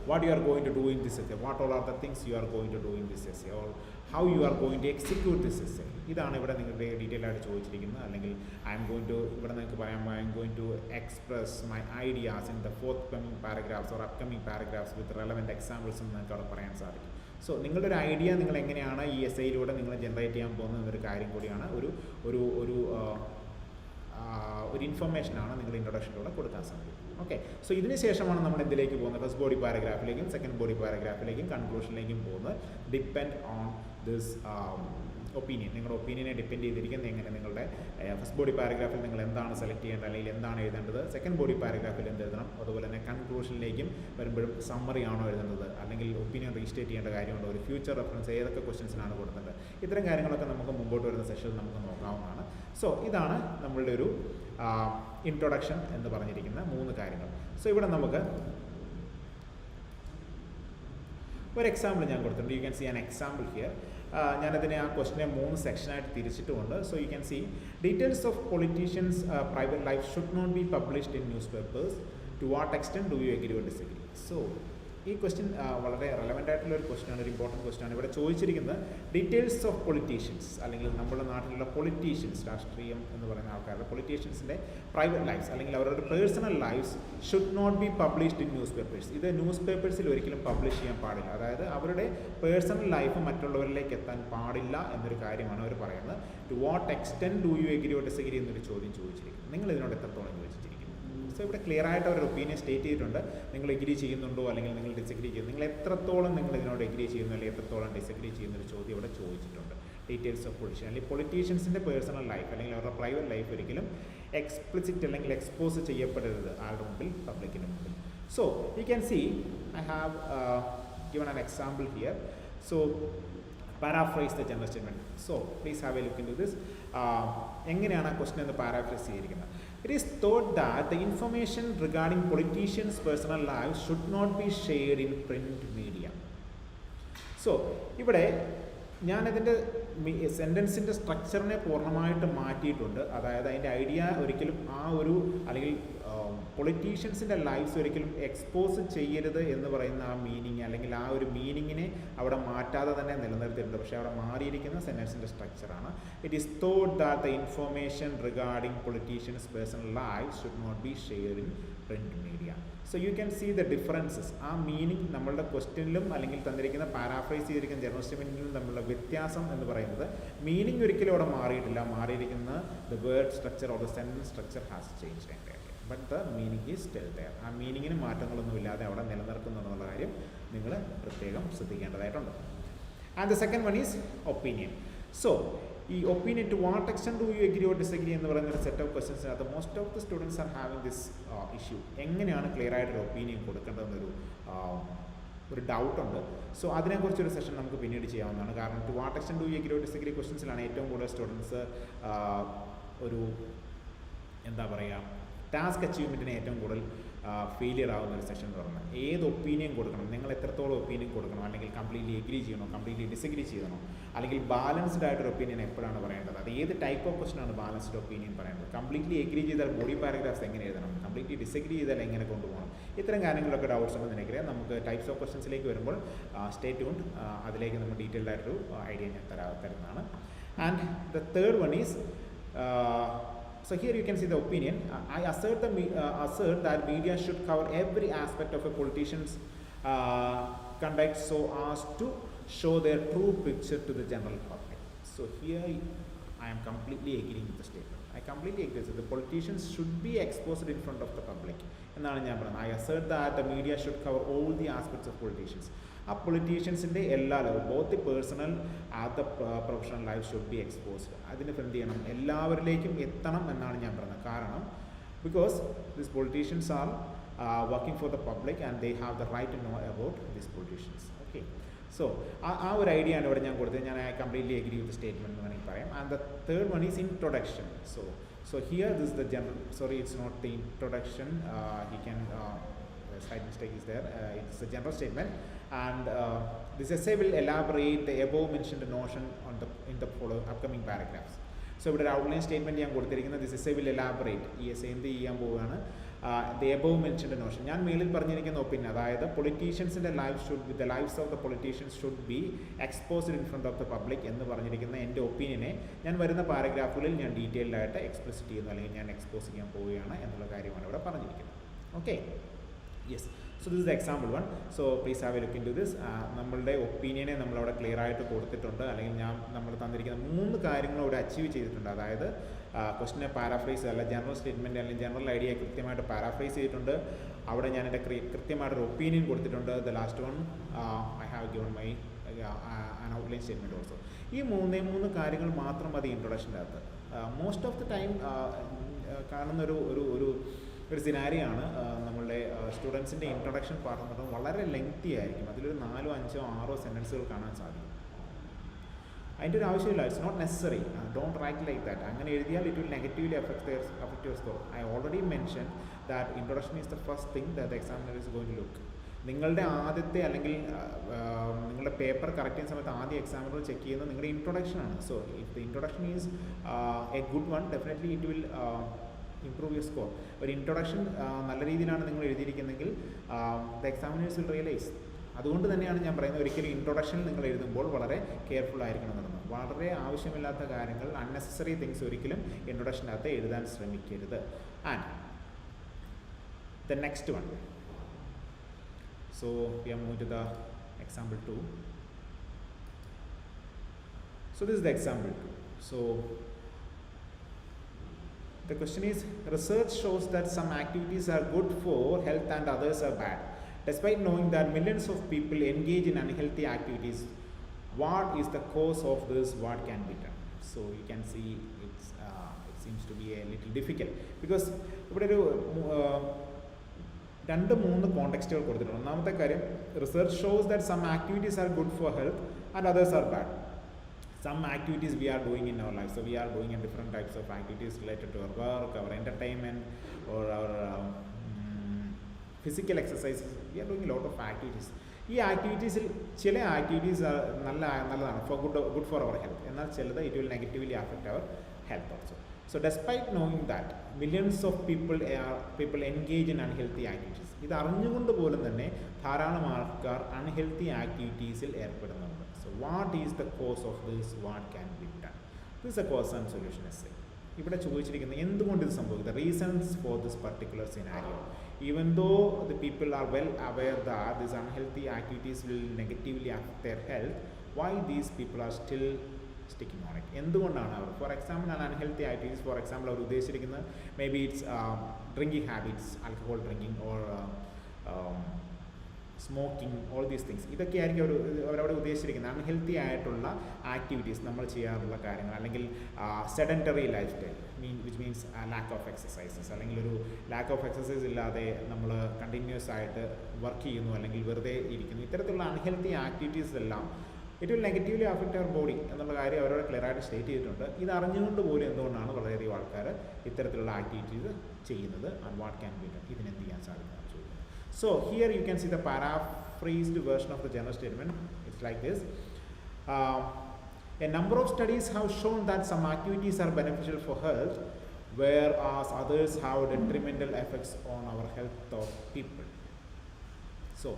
what you are going to do in this essay. What all are the things you are going to do in this essay, or how you are going to execute this essay. ഇതാണ് ഇവിടെ നിങ്ങളുടെ detail ആയിട്ട് ചോദിച്ചിരിക്കുന്നത്. അല്ലെങ്കിൽ ഇവിടെ നിങ്ങൾക്ക് പറയാം I am going to express my ideas in the forthcoming paragraphs or upcoming paragraphs with relevant examples എന്ന് നിങ്ങൾക്ക് അവിടെ പറയാൻ സാധിക്കും. സോ നിങ്ങളുടെ ഒരു ഐഡിയ നിങ്ങൾ എങ്ങനെയാണ് ഈ എസ്സേയിലൂടെ നിങ്ങൾ ജനറേറ്റ് ചെയ്യാൻ പോകുന്നത് എന്നൊരു കാര്യം കൂടിയാണ്, ഒരു ഇൻഫർമേഷനാണ് നിങ്ങൾ ഇൻട്രൊഡക്ഷനിലൂടെ കൊടുക്കാൻ സാധിക്കും. ഓക്കെ, സോ ഇതിന് ശേഷമാണ് നമ്മൾ എന്തിലേക്ക് പോകുന്നത്? ഫസ്റ്റ് ബോഡി പാരഗ്രാഫിലേക്കും സെക്കൻഡ് ബോഡി പാരഗ്രാഫിലേക്കും കൺക്ലൂഷനിലേക്കും പോകുന്നത്. Depend on this opinion. നിങ്ങളുടെ ഒപ്പീനിയനെ ഡിപ്പെൻഡ് ചെയ്തിരിക്കുന്നത് എങ്ങനെ നിങ്ങളുടെ ഫസ്റ്റ് ബോഡി പാരഗ്രാഫിൽ നിങ്ങൾ എന്താണ് സെലക്ട് ചെയ്യേണ്ടത് അല്ലെങ്കിൽ എന്താണ് എഴുതേണ്ടത്, സെക്കൻഡ് ബോഡി പാരഗ്രാഫിൽ എന്ത് എഴുതണം, അതുപോലെ തന്നെ കൺക്ലൂഷനിലേക്കും വരുമ്പോഴും സമ്മറി ആണോ എഴുതേണ്ടത്, അല്ലെങ്കിൽ ഒപ്പീനിയൻ റീസ്റ്റേറ്റ് ചെയ്യേണ്ട കാര്യമുണ്ടോ, ഒരു ഫ്യൂച്ചർ റെഫറൻസ് ഏതൊക്കെ ക്വസ്റ്റ്യൻസിനാണ് കൊടുക്കേണ്ടത്, ഇത്തരം കാര്യങ്ങളൊക്കെ നമുക്ക് മുമ്പോട്ട് വരുന്ന സെഷനിൽ നമുക്ക് നോക്കാവുന്നതാണ്. സോ ഇതാണ് നമ്മളുടെ ഒരു ഇൻട്രൊഡക്ഷൻ എന്ന് പറഞ്ഞിരിക്കുന്ന 3 കാര്യങ്ങൾ. സോ ഇവിടെ നമുക്ക് ഒരു എക്സാമ്പിൾ ഞാൻ കൊടുത്തിട്ടുണ്ട്. You can see an example here. ഞാനതിനെ ആ ക്വസ്റ്റിനെ 3 സെക്ഷനായിട്ട് തിരിച്ചിട്ടുമുണ്ട്. So you can see details of politicians private life should not be published in newspapers. To what extent do you agree or disagree? So ഈ question വളരെ relevant ആയിട്ടുള്ള ഒരു ക്വസ്റ്റ്യനാണ്, ഒരു ഇമ്പോർട്ടൻറ്റ് ക്വസ്റ്റ്യനാണ്. ഇവിടെ ചോദിച്ചിരിക്കുന്നത് ഡീറ്റെയിൽസ് ഓഫ് പൊളിറ്റീഷ്യൻസ്, അല്ലെങ്കിൽ നമ്മുടെ നാട്ടിലുള്ള പൊളിറ്റീഷ്യൻസ്, രാഷ്ട്രീയം എന്ന് പറയുന്ന ആൾക്കാരുടെ പൊളിറ്റീഷ്യൻസിൻ്റെ പ്രൈവറ്റ് ലൈഫ്സ് അല്ലെങ്കിൽ അവരുടെ personal lives should not be published in newspapers. ഇത് ന്യൂസ് പേപ്പേഴ്സിൽ ഒരിക്കലും പബ്ലിഷ് ചെയ്യാൻ പാടില്ല. അതായത് അവരുടെ പേഴ്സണൽ ലൈഫ് മറ്റുള്ളവരിലേക്ക് എത്താൻ പാടില്ല എന്നൊരു കാര്യമാണ് അവർ പറയുന്നത്. To what extent do you agree or disagree എന്നൊരു ചോദ്യം ചോദിച്ചിരിക്കുന്നത്. നിങ്ങൾ ഇതിനോട് എത്രത്തോളം യോജിച്ചിരിക്കുന്നു? സോ ഇവിടെ ക്ലിയർ ആയിട്ട് അവരുടെ ഒപ്പീനിയൻ സ്റ്റേറ്റ് ചെയ്തിട്ടുണ്ട്. നിങ്ങൾ എഗ്രി ചെയ്യുന്നുണ്ടോ അല്ലെങ്കിൽ നിങ്ങൾ ഡിസഗ്രി ചെയ്യുന്നു, നിങ്ങൾ എത്രത്തോളം നിങ്ങൾ ഇതിനോട് എഗ്രി ചെയ്യുന്നു അല്ലെങ്കിൽ എത്രത്തോളം ഡിസഗ്രി ചെയ്യുന്നൊരു ചോദ്യം ഇവിടെ ചോദിച്ചിട്ടുണ്ട്. ഡീറ്റെയിൽസ് ഓഫ് പൊളിറ്റീഷ്യൻ അല്ലെങ്കിൽ പൊളിറ്റീഷ്യൻസിൻ്റെ പേഴ്സണൽ ലൈഫ് അല്ലെങ്കിൽ അവരുടെ പ്രൈവറ്റ് ലൈഫ് ഒരിക്കലും എക്സ്പ്ലിസിറ്റ് അല്ലെങ്കിൽ എക്സ്പോസ് ചെയ്യപ്പെടരുത് ആളുടെ മുമ്പിൽ, പബ്ലിക്കിൻ്റെ മുമ്പിൽ. So you can see I have given an example here. So paraphrase the general statement. So please have a look into this. എങ്ങനെയാണ് ആ ക്വസ്റ്റ്യൻ എന്ന് പാരാഫ്രൈസ് ചെയ്തിരിക്കുന്നത്? It is thought that the information regarding politicians' personal lives should not be shared in print media. So ഇവിടെ ഞാനിതിൻ്റെ സെൻറ്റൻസിൻ്റെ സ്ട്രക്ചറിനെ പൂർണ്ണമായിട്ട് മാറ്റിയിട്ടുണ്ട്. അതായത് അതിൻ്റെ ഐഡിയ ഒരിക്കലും ആ ഒരു അല്ലെങ്കിൽ പൊളിറ്റീഷ്യൻസിൻ്റെ ലൈഫ്സ് ഒരിക്കലും എക്സ്പോസ് ചെയ്യരുത് എന്ന് പറയുന്ന ആ മീനിങ് അല്ലെങ്കിൽ ആ ഒരു മീനിങ്ങിനെ അവിടെ മാറ്റാതെ തന്നെ നിലനിർത്തിയിട്ടുണ്ട്. പക്ഷേ അവിടെ മാറിയിരിക്കുന്ന സെൻറ്റൻസിൻ്റെ സ്ട്രക്ചറാണ്. It is thought that the information regarding politicians personal life should not be shared in print media. So you can see the differences. ആ മീനിങ് നമ്മളുടെ ക്വസ്റ്റ്യനിലും അല്ലെങ്കിൽ തന്നിരിക്കുന്ന പാരാഫ്രൈസ് ചെയ്തിരിക്കുന്ന ജനറൽ സ്റ്റേറ്റ്മെൻറ്റിലും തമ്മിലുള്ള വ്യത്യാസം എന്ന് പറയുന്നത് മീനിങ് ഒരിക്കലും അവിടെ മാറിയിട്ടില്ല. മാറിയിരിക്കുന്ന the word structure or the sentence structure has change entirely, but the meaning is still there. ആ മീനിങ്ങിന് മാറ്റങ്ങളൊന്നുമില്ലാതെ അവിടെ നിലനിർത്തുന്നു എന്നുള്ള കാര്യം നിങ്ങൾ പ്രത്യേകം ശ്രദ്ധിക്കേണ്ടതായിട്ടുണ്ട്. And the second one is opinion. So ഈ opinion, to what extent do you agree or disagree എന്ന് പറയുന്ന ഒരു സെറ്റ് ഓഫ് ക്വസ്റ്റൻസ് അത് most of the students are having this issue. എങ്ങനെയാണ് ക്ലിയർ ആയിട്ടൊരു ഒപ്പീനിയൻ കൊടുക്കേണ്ടതെന്നൊരു ഡൗട്ടുണ്ട്. സോ അതിനെക്കുറിച്ചൊരു സെഷൻ നമുക്ക് പിന്നീട് ചെയ്യാവുന്നതാണ്. കാരണം to what extent do you agree or disagree ക്വസ്റ്റൻസിലാണ് ഏറ്റവും കൂടുതൽ സ്റ്റുഡൻസ് ഒരു എന്താ പറയുക ടാസ്ക് അച്ചീവ്മെൻറ്റിന് ഏറ്റവും കൂടുതൽ ഫെയിലിയർ ആവുന്ന ഒരു സെഷൻ എന്ന് പറഞ്ഞാൽ ഏത് ഒപ്പീനിയൻ കൊടുക്കണം, നിങ്ങൾ എത്രത്തോളം ഒപ്പീനിയൻ കൊടുക്കണം, അല്ലെങ്കിൽ കംപ്ലീറ്റ്ലി എഗ്രി ചെയ്യണോ, കംപ്ലീറ്റ്ലി ഡിസഗ്രി ചെയ്യണോ, അല്ലെങ്കിൽ ബാലൻസ്ഡ് ആയിട്ടൊരു ഒപ്പീനിയൻ എപ്പോഴാണ് പറയേണ്ടത്, അത് ഏത് ടൈപ്പ് ഓഫ് ക്വസ്റ്റനാണ് ബാലൻസ്ഡ് ഒപ്പീനിയൻ പറയേണ്ടത്, കംപ്ലീറ്റ്ലി എഗ്രി ചെയ്താൽ ബോഡി പാരഗ്രാഫ്സ് എങ്ങനെ എഴുതണം, കംപ്ലീറ്റ്ലി ഡിസഗ്രി ചെയ്താൽ എങ്ങനെ കൊണ്ടുപോകണം, ഇത്തരം കാര്യങ്ങളൊക്കെ ഡൗട്ട്സ് ഉണ്ടെന്ന് എനിക്കറിയാം. നമുക്ക് ടൈപ്സ് ഓഫ് ക്വസ്റ്റൻസിലേക്ക് വരുമ്പോൾ സ്റ്റേ ട്യൂൺഡ്, അതിലേക്ക് നമ്മൾ ഡീറ്റെയിൽഡ് ആയിട്ടൊരു ഐഡിയ ഞാൻ തരുന്നതാണ്. And the third one is so here you can see the opinion. I assert that media should cover every aspect of a politician's conduct so as to show their true picture to the general public. So here I am completely agreeing with the statement. I completely agree with the politicians should be exposed in front of the public. എന്നാണ് ഞാൻ പറയുന്നത്. I assert that the media should cover all the aspects of politicians. ആ പൊളിറ്റീഷ്യൻസിൻ്റെ എല്ലാ level both the personal and the professional life should be exposed. അതിന് എന്ത് ചെയ്യണം, എല്ലാവരിലേക്കും എത്തണം എന്നാണ് ഞാൻ പറയുന്നത്. കാരണം because this politicians are working for the public and they have the right to know about this politicians. Okay, so ആ ഒരു ഐഡിയ ആണ് ഇവിടെ ഞാൻ കൊടുത്തത്. ഞാൻ കംപ്ലീറ്റ്ലി എഗ്രി വിത്ത് സ്റ്റേറ്റ്മെൻറ്റ് എന്ന് വേണമെങ്കിൽ പറയാം. And the third one is introduction. So here this is the general, sorry it's not the introduction, he can the slight mistake is there, it's a general statement, and this essay will elaborate the above mentioned notion in the upcoming paragraphs. So ഇവിടെ ഒരു outline statement ഞാൻ കൊടുത്തിരിക്കുന്നത് this essay will elaborate, ഈ essay എന്ത് ചെയ്യാൻ പോവുകയാണ്, the above mentioned Notion, ഞാൻ മേളിൽ പറഞ്ഞിരിക്കുന്ന ഒപ്പീനിയൻ, അതായത് പൊളിറ്റീഷ്യൻസിൻ്റെ the lives of the politicians should be exposed in front of the public എന്ന് പറഞ്ഞിരിക്കുന്ന എൻ്റെ ഒപ്പീനിയനെ ഞാൻ വരുന്ന പാരഗ്രാഫുകളിൽ ഞാൻ ഡീറ്റെയിൽഡ് ആയിട്ട് എക്സ്പ്രസ് ചെയ്യുന്നു, അല്ലെങ്കിൽ ഞാൻ എക്സ്പോസ് ചെയ്യാൻ പോവുകയാണ് എന്നുള്ള കാര്യമാണ് ഇവിടെ പറഞ്ഞിരിക്കുന്നത്. Okay, yes. So this is the example one. So please have a look into this. നമ്മളുടെ ഒപ്പീനിയനെ നമ്മളവിടെ ക്ലിയർ ആയിട്ട് കൊടുത്തിട്ടുണ്ട്, അല്ലെങ്കിൽ നമ്മൾ തന്നിരിക്കുന്ന 3 കാര്യങ്ങളും ഇവിടെ അച്ചീവ് ചെയ്തിട്ടുണ്ട്. അതായത് ക്വസ്റ്റിനെ പാരാഫ്രൈസ് അല്ല ജനറൽ സ്റ്റേറ്റ്മെൻറ്റ് അല്ലെങ്കിൽ ജനറൽ ഐഡിയ കൃത്യമായിട്ട് പാരാഫ്രൈസ് ചെയ്തിട്ടുണ്ട്. അവിടെ ഞാൻ എൻ്റെ കൃത്യമായിട്ടൊരു ഒപ്പീനിയൻ കൊടുത്തിട്ടുണ്ട്. The last one I have given my an outline statement also. ഈ 3 കാര്യങ്ങൾ മാത്രം മതി ഇൻട്രൊഡക്ഷൻ്റെ അകത്ത്. മോസ്റ്റ് ഓഫ് ദ ടൈം കാണുന്ന ഒരു സിനാരിയാണ് നമ്മളുടെ സ്റ്റുഡൻസിൻ്റെ ഇൻട്രൊഡക്ഷൻ പാർട്ട് എന്ന് പറയുന്നത് വളരെ ലെങ്തി ആയിരിക്കും. അതിലൊരു 4, 5, 6 സെൻറ്റൻസുകൾ കാണാൻ സാധിക്കും. അതിൻ്റെ ഒരു ആവശ്യമില്ല. It's not necessary. Don't write like that. അങ്ങനെ എഴുതിയാൽ it will negatively affect your score. I already mention that introduction is the first thing that the examiner is going to look. നിങ്ങളുടെ ആദ്യത്തെ അല്ലെങ്കിൽ നിങ്ങളുടെ പേപ്പർ കറക്റ്റ് ചെയ്യുന്ന സമയത്ത് ആദ്യം examiner check ചെയ്യുന്നത് നിങ്ങളുടെ ഇൻട്രൊഡക്ഷനാണ്. So if the introduction is a good one, definitely it will improve your score. ഒരു ഇൻട്രൊഡക്ഷൻ നല്ല രീതിയിലാണ് നിങ്ങൾ എഴുതിയിരിക്കുന്നതെങ്കിൽ ദ എക്സാമിനേഴ്സ് വിൽ റിയലൈസ്. അതുകൊണ്ട് തന്നെയാണ് ഞാൻ പറയുന്നത് ഒരിക്കലും ഇൻട്രൊഡക്ഷൻ നിങ്ങൾ എഴുതുമ്പോൾ വളരെ കെയർഫുൾ ആയിരിക്കണം എന്നുള്ളത്. വളരെ ആവശ്യമില്ലാത്ത കാര്യങ്ങൾ, അൺനെസസറി തിങ്സ് ഒരിക്കലും ഇൻട്രൊഡക്ഷനകത്ത് എഴുതാൻ ശ്രമിക്കരുത്. And the next one, so we are moving to the example 2. So this is the example 2. So the question is, research shows that some activities are good for health and others are bad. Despite knowing that millions of people engage in unhealthy activities, what is the cause of this? What can be done? So you can see it seems to be a little difficult because ഇവിടെ ഒരു 2-3 കോണ്ടെക്സ്റ്റുകൾ കൊടുത്തിട്ടുണ്ട്. ഒന്നാമത്തെ കാര്യം, research shows that some activities are good for health and others are bad. Some activities we are doing in our life, so we are doing in different types of activities related to our work, our entertainment, or our physical exercises. We are doing a lot of activities. ഈ ആക്ടിവിറ്റീസിൽ ചില activities നല്ലതാണ്, for good for our health, എന്നാൽ ചിലത് it will negatively affect our health also. So despite knowing that millions of people engage in unhealthy activities, ഇത് അറിഞ്ഞുകൊണ്ട് പോലും തന്നെ ധാരാളം ആൾക്കാർ unhealthy ആക്ടിവിറ്റീസിൽ ഏർപ്പെടുന്നുണ്ട്. So what is the cause of this? What can be done? This is a cause and solution essay. ഇവിടെ ചോദിച്ചിരിക്കുന്നത് എന്തുകൊണ്ട് ഇത് സംഭവിക്കും, the reasons for this particular scenario. Even though the people are well aware that these unhealthy activities will negatively affect their health, why these people are still sticking on it? എന്തുകൊണ്ടാണ് അവർ, for example unhealthy activities, for example അവർ ഉദ്ദേശിച്ചിരിക്കുന്നത് maybe it's drinking habits, alcohol drinking or smoking, all these things. ഇതൊക്കെ ആയിരിക്കും അവരവിടെ ഉദ്ദേശിച്ചിരിക്കുന്നത് unhealthy ആയിട്ടുള്ള activities, നമ്മൾ ചെയ്യാറുള്ള കാര്യങ്ങൾ, അല്ലെങ്കിൽ sedentary life style which means lack of exercises, അല്ലെങ്കിൽ ഒരു ലാക്ക് ഓഫ് എക്സസൈസ് ഇല്ലാതെ നമ്മൾ കണ്ടിന്യൂസ് ആയിട്ട് വർക്ക് ചെയ്യുന്നു അല്ലെങ്കിൽ വെറുതെ ഇരിക്കുന്നു. ഇത്തരത്തിലുള്ള അൺഹെൽത്തി ആക്ടിവിറ്റീസ് എല്ലാം it will negatively affect our body എന്നുള്ള കാര്യം അവരോട് ക്ലിയർ ആയിട്ട് സ്റ്റേറ്റ് ചെയ്തിട്ടുണ്ട്. ഇത് അറിഞ്ഞുകൊണ്ട് പോലും എന്തുകൊണ്ടാണ് വളരെയധികം ആൾക്കാർ ഇത്തരത്തിലുള്ള ആക്ടിവിറ്റീസ് ചെയ്യുന്നത്, and what can be done, ഇതിനെന്ത് ചെയ്യാൻ സാധിക്കും. So here you can see the paraphrased version of the general statement. It's like this. A number of studies have shown that some activities are beneficial for health, whereas others have detrimental effects on our health of people. So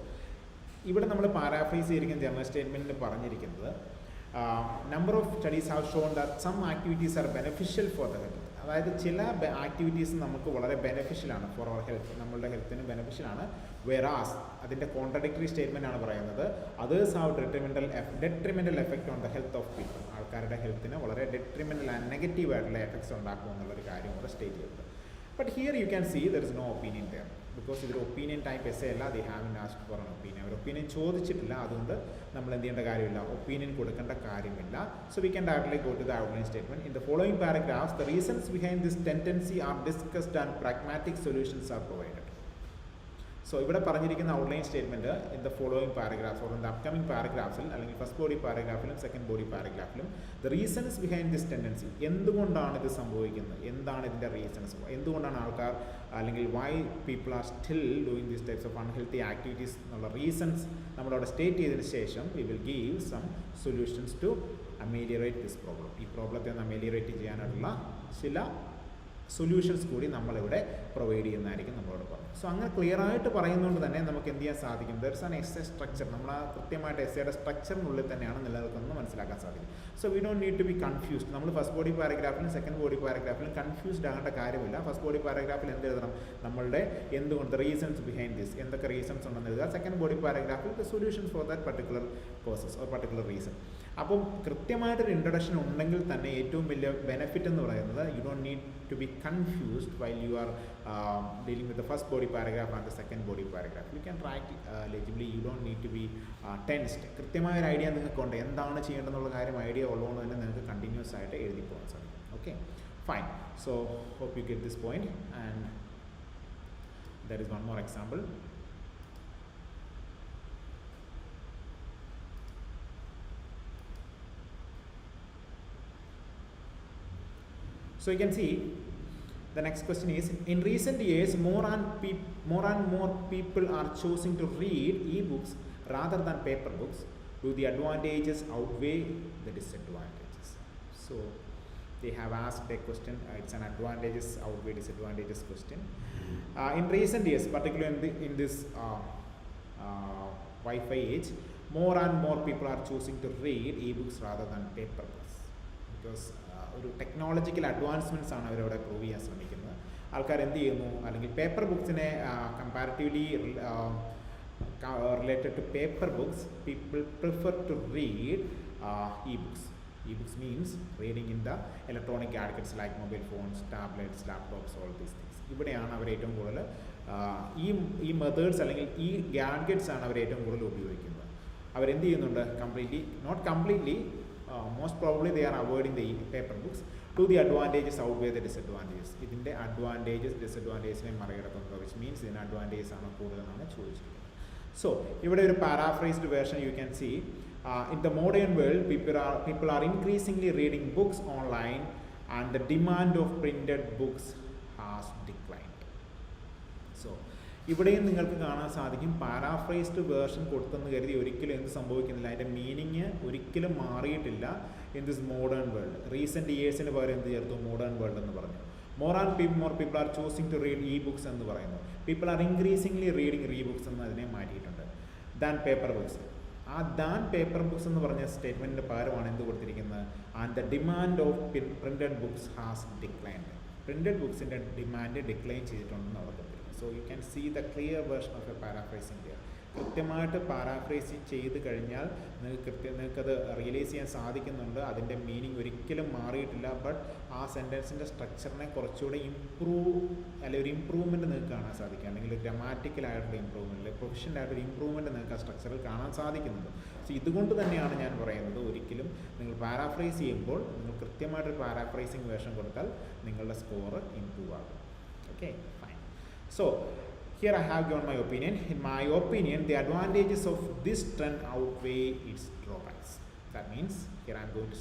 ഇവിടെ നമ്മൾ paraphrase ചെയ്തിരിക്കുന്ന general സ്റ്റേറ്റ്മെൻറ്റിൽ പറഞ്ഞിരിക്കുന്നത് number of studies have shown that some activities are beneficial for the health. അതായത് ചില activities നമുക്ക് വളരെ ബെനഫിഷ്യലാണ് four our health, നമ്മളുടെ ഹെൽത്തിന് ബെനഫിഷ്യലാണ്. വെറാസ് അതിൻ്റെ കോൺട്രഡിക്ടറി സ്റ്റേറ്റ്മെൻ്റ് ആണ് പറയുന്നത് others have detrimental effect on the health of people. ആൾക്കാരുടെ ഹെൽത്തിന് വളരെ ഡെട്രിമെൻ്റൽ ആൻഡ് നെഗറ്റീവ് ആയിട്ടുള്ള എഫക്ട്സ് ഉണ്ടാക്കും എന്നുള്ളൊരു കാര്യം കൂടെ സ്റ്റേറ്റ് ചെയ്തത്. But here you can see there is no opinion there, because ഇതൊരു ഒപ്പീനിയൻ ടൈപ്പ് എസ്സേ അല്ല. They have asked for an opinion. അവർ ഒപ്പീനിയൻ ചോദിച്ചിട്ടില്ല, അതുകൊണ്ട് നമ്മൾ എന്ത് ചെയ്യേണ്ട കാര്യമില്ല, ഒപ്പീനിയൻ കൊടുക്കേണ്ട കാര്യമില്ല. So we can directly go to the outline statement. In the following paragraphs the reasons behind this tendency are discussed and pragmatic solutions are provided. So ഇവിടെ പറഞ്ഞിരിക്കുന്ന outline statement in the following paragraphs or in the upcoming പാരഗ്രാഫ്സിൽ, അല്ലെങ്കിൽ first body പാരഗ്രാഫിലും second body പാരഗ്രാഫിലും the reasons behind this tendency, എന്തുകൊണ്ടാണ് ഇത് സംഭവിക്കുന്നത്, എന്താണ് ഇതിൻ്റെ റീസൺസ്, എന്തുകൊണ്ടാണ് ആൾക്കാർ അല്ലെങ്കിൽ why people are still doing these types of unhealthy activities എന്നുള്ള റീസൺസ് നമ്മളവിടെ സ്റ്റേറ്റ് ചെയ്തതിന് ശേഷം we will give some solutions to ameliorate this problem. ഈ പ്രോബ്ലത്തെ ഒന്ന് അമേലിയറേറ്റ് ചെയ്യാനുള്ള ചില സൊല്യൂഷൻസ് കൂടി നമ്മളിവിടെ പ്രൊവൈഡ് ചെയ്യുന്നതായിരിക്കും നമ്മളോട് പറഞ്ഞു. സോ അങ്ങനെ ക്ലിയർ ആയിട്ട് പറയുന്നതുകൊണ്ട് തന്നെ നമുക്ക് എന്ത് ചെയ്യാൻ സാധിക്കും, ദർസ് ആൻ എസ്സേ സ്ട്രക്ചർ, നമ്മൾ ആ കൃത്യമായിട്ട് എസ്സേയുടെ സ്ട്രക്ചറിനുള്ളിൽ തന്നെയാണ് നിലനിൽക്കുന്നത് മനസ്സിലാക്കാൻ സാധിക്കും. So we don't need to be confused. നമ്മൾ ഫസ്റ്റ് ബോഡി പാരഗ്രാഫിലും സെക്കൻഡ് ബോഡി പാരഗ്രാഫിലും കൺഫ്യൂസ്ഡ് ആകേണ്ട കാര്യമില്ല. ഫസ്റ്റ് ബോഡി പാരഗ്രാഫിൽ എന്ത് എഴുതണം, നമ്മളുടെ എന്തുകൊണ്ട് റീസൺസ് ബിഹൈൻഡ് ദിസ്, എന്തൊക്കെ റീസൺസ് ഉണ്ടെന്ന് എഴുതുക. സെക്കൻഡ് ബോഡി പാരഗ്രാഫിൽ the solutions for that particular causes or particular reason. അപ്പം കൃത്യമായിട്ടൊരു ഇൻട്രൊഡക്ഷൻ ഉണ്ടെങ്കിൽ തന്നെ ഏറ്റവും വലിയ ബെനിഫിറ്റ് എന്ന് പറയുന്നത് you don't need to be confused while you are dealing with the first body paragraph and the second body paragraph. You can write legibly, you don't need to be tensed. കൃത്യമായ ഒരു idea നിങ്ങൾക്കുണ്ട്, എന്താണ് ചെയ്യേണ്ടതെന്നുള്ള കാര്യം idea ഉള്ളതുകൊണ്ട് തന്നെ നിങ്ങൾക്ക് continuous ആയിട്ട് എഴുതി പോകാൻ സാധിക്കും. Okay, fine. So hope you get this point and there is one more example. So you can see the next question is, in recent years more and more people are choosing to read e-books rather than paper books. Do the advantages outweigh the disadvantages? So they have asked a question. It's an advantages outweigh disadvantages question. In recent years, particularly in this Wi-Fi age, more and more people are choosing to read e-books rather than paper books, because ഒരു technological advancements ആണ് അവരവിടെ prove ചെയ്യാൻ ശ്രമിക്കുന്നത്. ആൾക്കാർ എന്ത് ചെയ്യുന്നു, അല്ലെങ്കിൽ paper ബുക്സിനെ comparatively related to paper books, people prefer to read e-books. E-books means reading in the electronic gadgets like mobile phones, tablets, laptops, all these things. ഇവിടെയാണ് അവർ ഏറ്റവും കൂടുതൽ ഈ മെത്തേഡ്സ് അല്ലെങ്കിൽ ഈ ഗാഡ്ഗറ്റ്സ് ആണ് അവർ ഏറ്റവും കൂടുതൽ ഉപയോഗിക്കുന്നത്. അവരെന്ത് ചെയ്യുന്നുണ്ട്, not completely, most probably they are avoiding the paper books to the advantages outweigh the disadvantages. ഇതിൻ്റെ അഡ്വാൻറ്റേജസ് ഡിസഡ്വാൻറ്റേജിനെ മറികടക്കുന്നത്, which means ഇതിന് അഡ്വാൻറ്റേജസ് ആണ് കൂടുതലാണ് ചോദിച്ചിരിക്കുന്നത്. So ഇവിടെ ഒരു paraphrased version you can see. In the modern world, people are increasingly reading books online, and the demand of printed books has declined. So ഇവിടെയും നിങ്ങൾക്ക് കാണാൻ സാധിക്കും, പാരാഫ്രൈസ്ഡ് വേർഷൻ കൊടുത്തെന്ന് കരുതി ഒരിക്കലും എന്ത് സംഭവിക്കുന്നില്ല, അതിൻ്റെ മീനിങ് ഒരിക്കലും മാറിയിട്ടില്ല in this modern world. Recent ഇയേഴ്സിന് പകരം എന്ത് ചേർത്തു, മോഡേൺ വേൾഡ് എന്ന് പറഞ്ഞു. more people are choosing to read e-books എന്ന് പറയുന്നു. People are increasingly reading e-books എന്ന് അതിനെ മാറ്റിയിട്ടുണ്ട്. Than paper books. ആ ദാൻ പേപ്പർ ബുക്സ് എന്ന് പറഞ്ഞ സ്റ്റേറ്റ്മെൻറ്റിൻ്റെ പകരമാണ് എന്ത് കൊടുത്തിരിക്കുന്നത്, and the demand of printed books has declined. Printed ബുക്സിൻ്റെ ഡിമാൻഡ് ഡിക്ലൈൻ ചെയ്തിട്ടുണ്ടെന്ന് അവർ കൊടുത്തിരിക്കുന്നത്. So you can see the clear version of a paraphrasing here. കൃത്യമായിട്ട് പാരാഫ്രൈസിങ് ചെയ്ത് കഴിഞ്ഞാൽ നിങ്ങൾക്കത് റിയലൈസ് ചെയ്യാൻ സാധിക്കുന്നുണ്ട്, അതിൻ്റെ മീനിങ് ഒരിക്കലും മാറിയിട്ടില്ല. ബട്ട് ആ സെൻറ്റൻസിൻ്റെ സ്ട്രക്ചറിനെ കുറച്ചുകൂടെ അല്ലെങ്കിൽ ഒരു ഇമ്പ്രൂവ്മെൻറ്റ് നിങ്ങൾക്ക് കാണാൻ സാധിക്കും, അല്ലെങ്കിൽ ഗ്രാമാറ്റിക്കലായിട്ടുള്ള ഇമ്പ്രൂവ്മെൻറ്റ്, പ്രൊഫഷണലായിട്ടൊരു ഇമ്പ്രൂവ്മെൻറ്റ് നിങ്ങൾക്ക് ആ സ്ട്രക്ചറിൽ കാണാൻ സാധിക്കുന്നുണ്ട്. സോ ഇതുകൊണ്ട് തന്നെയാണ് ഞാൻ പറയുന്നത്, ഒരിക്കലും നിങ്ങൾ പാരാഫ്രൈസ് ചെയ്യുമ്പോൾ നിങ്ങൾ കൃത്യമായിട്ടൊരു പാരാഫ്രൈസിങ് വേർഷൻ കൊടുത്താൽ നിങ്ങളുടെ സ്കോർ ഇമ്പ്രൂവ് ആകും. Okay, fine. So here I have given my opinion. In my opinion, the advantages of this trend outweigh its drawbacks. That means here I am going to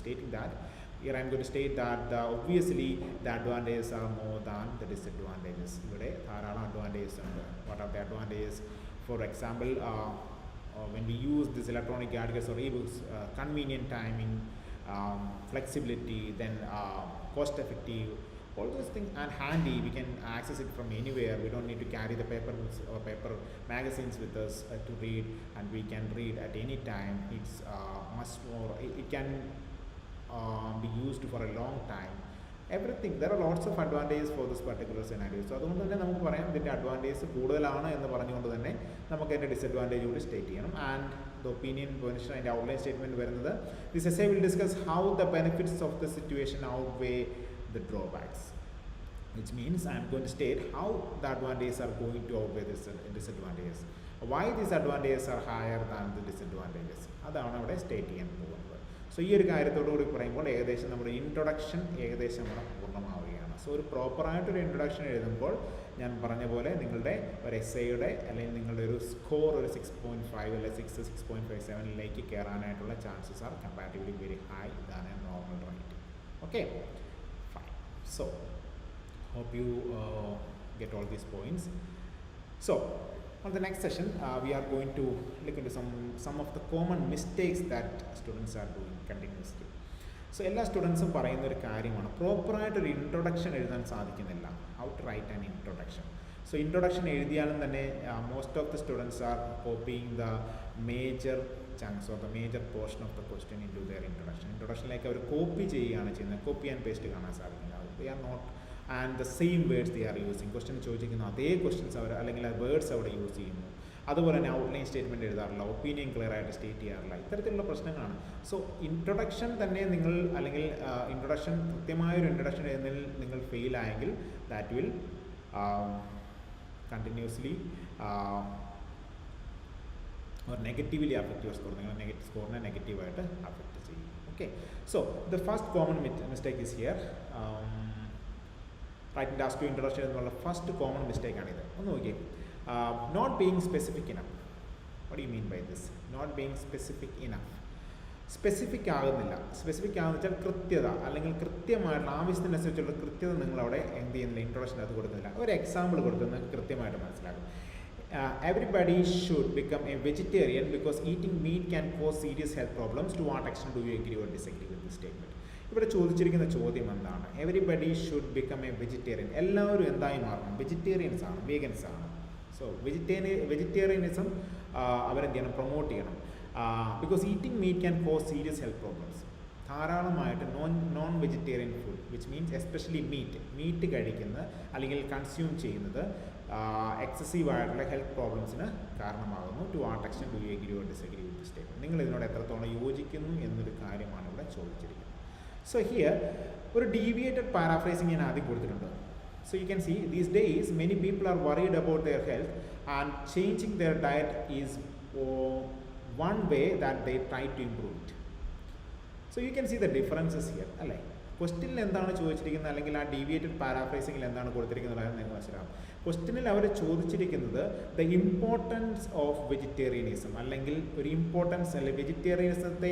state that obviously the advantages are more than the disadvantages. ഇവിടെ ധാരാളം advantages ഉണ്ട്. What are the advantages? For example, when we use this electronic gadgets or e-books, convenient timing, flexibility, then cost effective, all those things, and handy. We can access it from anywhere. We don't need to carry the paper books or paper magazines with us to read, and we can read at any time. It's much more, it can be used for a long time. Everything, there are lots of advantages for this particular scenario. So അതുകൊണ്ട് തന്നെ നമുക്ക് പറയാം ഇതിൻ്റെ advantage കൂടുതലാണ് എന്ന് പറഞ്ഞുകൊണ്ട് തന്നെ നമുക്ക് അതിൻ്റെ ഡിസഡ്വാൻറ്റേജ് കൂടി സ്റ്റേറ്റ് ചെയ്യണം. ആൻഡ് ദ ഒപ്പീനിയൻ പൊസിഷൻ, അതിൻ്റെ ഔട്ട്ലൈൻ സ്റ്റേറ്റ്മെൻറ്റ് വരുന്നത്, this essay will discuss how the benefits of the situation outweigh the drawbacks, which means I am going to state how the advantages are going to outweigh the disadvantages, why these advantages are higher than the disadvantages. അതാണ് അവിടെ state ചെയ്യാൻ പോകുന്നത്. So ഈ ഒരു കാര്യത്തോടുകൂടി പറയുമ്പോൾ ഏകദേശം നമ്മുടെ introduction ഏകദേശം അവിടെ പൂർണ്ണമാവുകയാണ്. സോ ഒരു പ്രോപ്പറായിട്ടൊരു ഇൻട്രൊഡക്ഷൻ എഴുതുമ്പോൾ ഞാൻ പറഞ്ഞ പോലെ നിങ്ങളുടെ ഒരു എസ്സേയുടെ അല്ലെങ്കിൽ നിങ്ങളുടെ ഒരു സ്കോർ ഒരു 6.5 അല്ലെങ്കിൽ 6.57 കയറാനായിട്ടുള്ള chances are comparatively very high than a normal writing. Okay, so hope you get all these points. So on the next session we are going to look into some of the common mistakes that students are doing continuously. So എല്ലാ സ്റ്റുഡൻസും പറയുന്ന ഒരു കാര്യമാണ്, പ്രോപ്പറായിട്ടൊരു introduction എഴുതാൻ സാധിക്കുന്നില്ല. How to write an introduction. So introduction എഴുതിയാലും തന്നെ most of the students are copying the major chunks or the major portion of the question into their introduction. ഇൻട്രൊഡക്ഷനിലേക്ക് അവർ കോപ്പി ചെയ്യുകയാണ് ചെയ്യുന്നത്, കോപ്പി ആൻഡ് പേസ്റ്റ് കാണാൻ സാധിക്കുന്നത്. They are not, and the same words they are using. Question ചോദിക്കുന്ന അതേ questions അവർ അല്ലെങ്കിൽ ആ വേർഡ്സ് അവിടെ യൂസ് ചെയ്യുന്നു. അതുപോലെ തന്നെ ഔട്ട്ലൈൻ സ്റ്റേറ്റ്മെൻറ്റ് എഴുതാറില്ല, ഒപ്പീനിയൻ ക്ലിയർ ആയിട്ട് സ്റ്റേറ്റ് ചെയ്യാറില്ല. ഇത്തരത്തിലുള്ള പ്രശ്നങ്ങളാണ്. സോ ഇൻട്രൊഡക്ഷൻ തന്നെ നിങ്ങൾ അല്ലെങ്കിൽ ഇൻട്രൊഡക്ഷൻ കൃത്യമായൊരു ഇൻട്രൊഡക്ഷൻ എഴുതുന്നതിൽ നിങ്ങൾ ഫെയിൽ ആയെങ്കിൽ that will continuously or negatively affect your score. നിങ്ങൾ സ്കോറിനെ നെഗറ്റീവായിട്ട് അഫക്റ്റ് ചെയ്യും. Okay, so the first common mistake is here. Writing task two introduction എന്നുള്ള ഫസ്റ്റ് കോമൺ മിസ്റ്റേക്കാണിത്. ഒന്ന് നോക്കിയേ, not being specific enough. What you mean by this? Not being specific enough. Specific ആകുന്നില്ല. Specific ആകുന്ന വെച്ചാൽ കൃത്യത അല്ലെങ്കിൽ കൃത്യമായിട്ടുള്ള ആവശ്യത്തിനനുസരിച്ചുള്ള കൃത്യത നിങ്ങളവിടെ എന്ത് ചെയ്യുന്നില്ല, ഇൻട്രൊഡക്ഷൻ അത് കൊടുക്കുന്നില്ല. ഒരു എക്സാമ്പിൾ കൊടുത്ത് നിങ്ങൾക്ക് കൃത്യമായിട്ട് മനസ്സിലാകും. Everybody should become a vegetarian because eating meat can cause serious health problems. To what extent do you agree or disagree with this statement? ഇവിടെ ചോദിച്ചിരിക്കുന്ന ചോദ്യം എന്താണ്? Everybody should become A vegetarian. എല്ലാവരും എന്തായി മാറണം? വെജിറ്റേറിയൻസ് ആണ്, വേഗൻസ് ആണ്. സോ വെജിറ്റേറിയനിസം അവരെന്ത് ചെയ്യണം? പ്രൊമോട്ട് ചെയ്യണം. Because eating meat can cause serious health problems. ധാരാളമായിട്ട് non vegetarian food, which means especially meat കഴിക്കുന്നത് അല്ലെങ്കിൽ കൺസ്യൂം ചെയ്യുന്നത് എക്സസീവ് ആയിട്ടുള്ള ഹെൽത്ത് പ്രോബ്ലംസിന് കാരണമാകുന്നു. To what extent do you agree or disagree with this statement? നിങ്ങൾ ഇതിനോട് എത്രത്തോളം യോജിക്കുന്നു എന്നൊരു കാര്യമാണ് ഇവിടെ ചോദിച്ചിരിക്കുന്നത്. സോ ഹിയർ ഒരു ഡീവിയേറ്റഡ് പാരാഫ്രൈസിങ് ഞാൻ ആദ്യം കൊടുത്തിട്ടുണ്ട്. So you can see these days many people are worried about their health and changing their diet is one way that they try to improve it. So you can see the differences here, അല്ലേ? ക്വസ്റ്റ്യനിൽ എന്താണ് ചോദിച്ചിരിക്കുന്നത് അല്ലെങ്കിൽ ആ deviated പാരാഫ്രൈസിങ്ങിൽ എന്താണ് കൊടുത്തിരിക്കുന്നത് നിങ്ങൾക്ക് മനസ്സിലാവും. ക്വസ്റ്റ്യനിൽ അവർ ചോദിച്ചിരിക്കുന്നത് ദ ഇമ്പോർട്ടൻസ് ഓഫ് വെജിറ്റേറിയനിസം അല്ലെങ്കിൽ ഒരു ഇമ്പോർട്ടൻസ് അല്ലെങ്കിൽ വെജിറ്റേറിയനിസത്തെ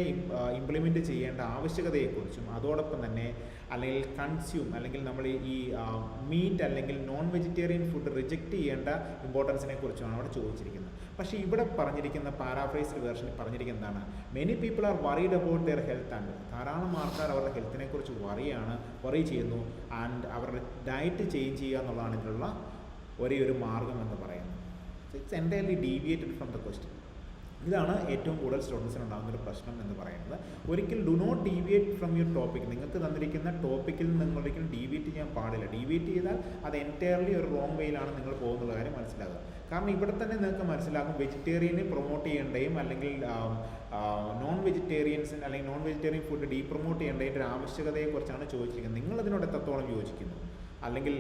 ഇംപ്ലിമെൻറ്റ് ചെയ്യേണ്ട ആവശ്യകതയെക്കുറിച്ചും അതോടൊപ്പം തന്നെ അല്ലെങ്കിൽ കൺസ്യൂം അല്ലെങ്കിൽ നമ്മൾ ഈ മീറ്റ് അല്ലെങ്കിൽ നോൺ വെജിറ്റേറിയൻ ഫുഡ് റിജക്റ്റ് ചെയ്യേണ്ട ഇമ്പോർട്ടൻസിനെ കുറിച്ചുമാണ് അവിടെ ചോദിച്ചിരിക്കുന്നത്. പക്ഷേ ഇവിടെ പറഞ്ഞിരിക്കുന്ന പാരാഫ്രൈസ്ഡ് വേർഷനിൽ പറഞ്ഞിരിക്കുന്നത് എന്താണ്? Many people are worried about their health and ധാരാളം ആൾക്കാർ അവരുടെ ഹെൽത്തിനെ കുറിച്ച് വറി ചെയ്യുന്നു ആൻഡ് അവരുടെ ഡയറ്റ് ചേഞ്ച് ചെയ്യുക എന്നുള്ളതാണ് ഇതിലുള്ള ഒരേ ഒരു മാർഗം എന്ന് പറയുന്നത്. It's entirely deviated from the question. ഇതാണ് ഏറ്റവും കൂടുതൽ സ്റ്റുഡൻസിന് ഉണ്ടാകുന്നൊരു പ്രശ്നം എന്ന് പറയുന്നത്. ഒരിക്കൽ do not deviate from your topic. നിങ്ങൾക്ക് തന്നിരിക്കുന്ന ടോപ്പിക്കിൽ നിന്ന് നിങ്ങൾ ഒരിക്കലും ഡീവിയേറ്റ് ചെയ്യാൻ പാടില്ല. ഡീവിയേറ്റ് ചെയ്താൽ അത് എൻറ്റയർലി ഒരു റോങ് വേയിലാണ് നിങ്ങൾ പോകുന്നുള്ള കാര്യം മനസ്സിലാക്കുക. കാരണം ഇവിടെ തന്നെ നിങ്ങൾക്ക് മനസ്സിലാകും വെജിറ്റേറിയനെ പ്രൊമോട്ട് ചെയ്യേണ്ടയും അല്ലെങ്കിൽ നോൺ വെജിറ്റേറിയൻസിന് അല്ലെങ്കിൽ നോൺ വെജിറ്റേറിയൻ ഫുഡ് ഡീപ്രൊമോട്ട് ചെയ്യേണ്ടതിൻ്റെ ഒരു ആവശ്യകതയെക്കുറിച്ചാണ് ചോദിച്ചിരിക്കുന്നത്. നിങ്ങളതിനോട് എത്രത്തോളം യോജിക്കുന്നു? അല്ലെങ്കിൽ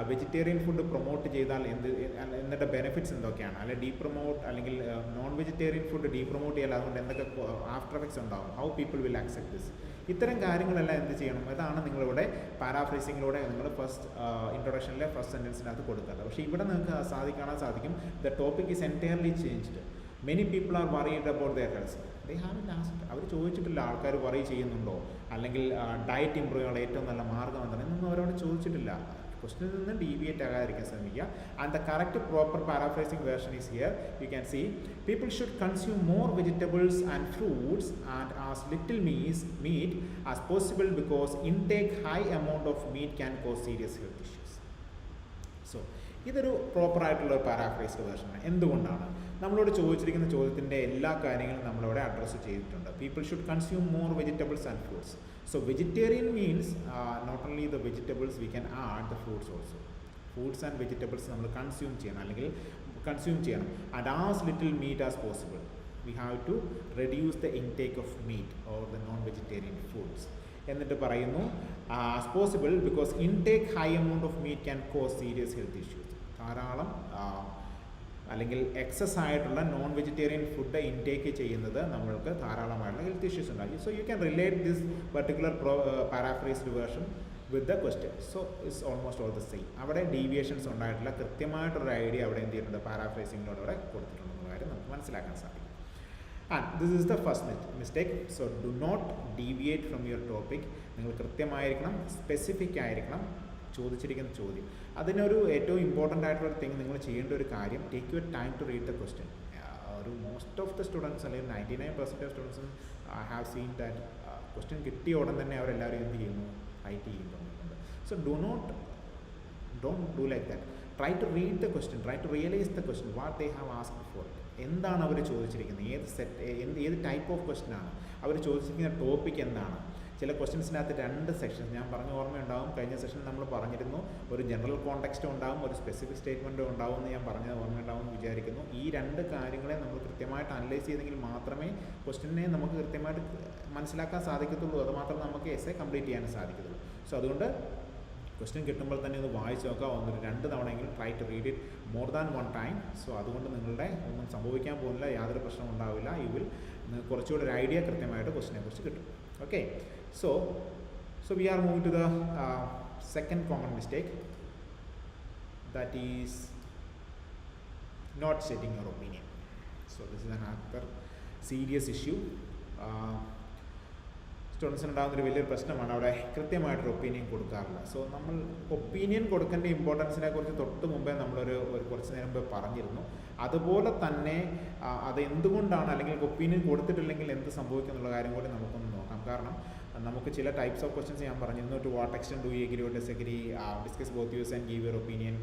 വെജിറ്റേറിയൻ ഫുഡ് പ്രൊമോട്ട് ചെയ്താൽ എന്നിട്ട് ബെനിഫിറ്റ്സ് എന്തൊക്കെയാണ്? അല്ലെങ്കിൽ ഡീപ്രൊമോട്ട് അല്ലെങ്കിൽ നോൺ വെജിറ്റേറിയൻ ഫുഡ് ഡീപ്രൊമോട്ട് ചെയ്യാൻ അതുകൊണ്ട് എന്തൊക്കെ ആഫ്റ്റർ എഫക്ട്സ് ഉണ്ടാകും? How people will accept this? ഇത്തരം കാര്യങ്ങളെല്ലാം എന്ത് ചെയ്യണം? അതാണ് നിങ്ങളിവിടെ പാരാഫ്രേസിങ്ങിലൂടെ നിങ്ങൾ ഫസ്റ്റ് ഇൻട്രൊഡക്ഷനിലെ ഫസ്റ്റ് സെൻറ്റൻസിനകത്ത് കൊടുക്കുന്നത്. പക്ഷേ ഇവിടെ നിങ്ങൾക്ക് കാണാൻ സാധിക്കും the topic is entirely changed. Many people are worried about their health. They have asked. അവർ ചോദിച്ചിട്ടില്ല ആൾക്കാർ വറി ചെയ്യുന്നുണ്ടോ അല്ലെങ്കിൽ ഡയറ്റ് ഇമ്പ്രൂവ് ചെയ്യാനുള്ള ഏറ്റവും നല്ല മാർഗ്ഗം എന്താണ് എന്നൊന്നും അവരോട് ചോദിച്ചിട്ടില്ല. ക്വസ്റ്റിനിൽ നിന്ന് ഡീവിയേറ്റ് ആകാതിരിക്കാൻ ശ്രമിക്കുക. And the correct proper paraphrasing version is here. You can see people should consume more vegetables and fruits and as little meat as possible because intake high amount of meat can cause serious health issues. So ഇതൊരു പ്രോപ്പറായിട്ടുള്ള ഒരു പാരാഫ്രൈസ്ഡ് വേർഷനാണ്. എന്തുകൊണ്ടാണ്? നമ്മളോട് ചോദിച്ചിരിക്കുന്ന ചോദ്യത്തിൻ്റെ എല്ലാ കാര്യങ്ങളും നമ്മളിവിടെ അഡ്രസ്സ് ചെയ്തിട്ടുണ്ട്. People should consume more vegetables and fruits. So vegetarian means not only the vegetables, we can add the fruits also. Fruits and vegetables നമ്മൾ കൺസ്യൂം ചെയ്യണം അല്ലെങ്കിൽ കൺസ്യൂം ചെയ്യണം. And as little meat as possible. We have to reduce the intake of meat or the non-vegetarian foods. എന്നിട്ട് പറയുന്നു as possible because intake high amount of meat can cause serious health issues. ധാരാളം അല്ലെങ്കിൽ excess ആയിട്ടുള്ള non vegetarian food intake ചെയ്യുന്നത് നമ്മൾക്ക് ധാരാളമായിട്ടുള്ള health issues ഉണ്ടാകും. So you can relate this particular paraphrased version with the question. So it's almost all the same. അവിടെ deviations ഉണ്ടായിട്ടില്ല. കൃത്യമായിട്ടൊരു ഐഡിയ അവിടെ എന്ത് ചെയ്തിട്ടുണ്ട്? പാരാഫ്രൈസിങ്ങിലൂടെ അവിടെ കൊടുത്തിട്ടുണ്ടെന്നുള്ള കാര്യം നമുക്ക് മനസ്സിലാക്കാൻ സാധിക്കും. And this is the first mistake. So do not deviate from your topic. നിങ്ങൾ കൃത്യമായിരിക്കണം, സ്പെസിഫിക് ആയിരിക്കണം ചോദിച്ചിരിക്കുന്ന ചോദ്യം. അതിനൊരു ഏറ്റവും ഇമ്പോർട്ടൻ്റ് ആയിട്ടുള്ള തിങ് നിങ്ങൾ ചെയ്യേണ്ട ഒരു കാര്യം, take your time to read the question. ഒരു മോസ്റ്റ് ഓഫ് ദ സ്റ്റുഡൻസ് അല്ലെങ്കിൽ 99% ഓഫ് സ്റ്റുഡൻസും I have seen that question കിട്ടിയ ഉടൻ തന്നെ അവരെല്ലാവരും എന്ത് ചെയ്യുന്നു? റൈറ്റ് ചെയ്യുന്നുണ്ട്. So don't do like that. Try to read the question, try to realise the question, what they have asked for. എന്താണ് അവർ ചോദിച്ചിരിക്കുന്നത്? ഏത് ടൈപ്പ് ഓഫ് ക്വസ്റ്റ്യൻ ആണ് അവർ ചോദിച്ചിരിക്കുന്ന? ടോപ്പിക് എന്താണ്? ചില ക്വസ്റ്റ്യൻസിനകത്ത് 2 സെക്ഷൻസ് ഞാൻ പറഞ്ഞ ഓർമ്മയുണ്ടാകും. കഴിഞ്ഞ സെഷൻ നമ്മൾ പറഞ്ഞിരുന്നു ഒരു ജനറൽ കോണ്ടെക്സ്റ്റും ഉണ്ടാകും, ഒരു സ്പെസിഫിക് സ്റ്റേറ്റ്മെൻറ്റും ഉണ്ടാകും എന്ന് ഞാൻ പറഞ്ഞത് ഓർമ്മയുണ്ടാകും എന്ന് വിചാരിക്കുന്നു. ഈ 2 കാര്യങ്ങളെ നമ്മൾ കൃത്യമായിട്ട് അനലൈസ് ചെയ്തെങ്കിൽ മാത്രമേ ക്വസ്റ്റ്യനെ നമുക്ക് കൃത്യമായിട്ട് മനസ്സിലാക്കാൻ സാധിക്കത്തുള്ളൂ. അതുമാത്രം നമുക്ക് എസ്സേ കംപ്ലീറ്റ് ചെയ്യാൻ സാധിക്കത്തുള്ളൂ. സോ അതുകൊണ്ട് ക്വസ്റ്റ്യൻ കിട്ടുമ്പോൾ തന്നെ ഒന്ന് വായിച്ച് നോക്കുക. 1-2 തവണയെങ്കിലും try to read it more than 1 time. So അതുകൊണ്ട് നിങ്ങളുടെ ഒന്നും സംഭവിക്കാൻ പോകുന്നില്ല, യാതൊരു പ്രശ്നവും ഉണ്ടാവില്ല. കുറച്ചുകൂടി ഒരു ഐഡിയ കൃത്യമായിട്ട് ക്വസ്റ്റ്യനെ കുറിച്ച് കിട്ടും. Okay, so we are moving to the second common mistake, that is not stating your opinion. So this is another serious issue. സ്റ്റുഡൻസിന് ഉണ്ടാകുന്നൊരു വലിയൊരു പ്രശ്നമാണ് അവിടെ കൃത്യമായിട്ടൊരു ഒപ്പീനിയൻ കൊടുക്കാറില്ല. സോ നമ്മൾ ഒപ്പീനിയൻ കൊടുക്കേണ്ട ഇമ്പോർട്ടൻസിനെ കുറിച്ച് തൊട്ട് മുമ്പേ നമ്മളൊരു കുറച്ച് നേരം മുമ്പ് പറഞ്ഞിരുന്നു. അതുപോലെ തന്നെ അത് എന്തുകൊണ്ടാണ്, അല്ലെങ്കിൽ ഒപ്പീനിയൻ കൊടുത്തിട്ടില്ലെങ്കിൽ എന്ത് സംഭവിക്കും എന്നുള്ള കാര്യം കൂടി നമുക്കൊന്ന് നോക്കാം. കാരണം നമുക്ക് ചില ടൈപ്സ് ഓഫ് ക്വസ്റ്റ്യൻസ് ഞാൻ പറഞ്ഞിരുന്നു. To what extent do you agree or disagree, discuss both views and give your opinion,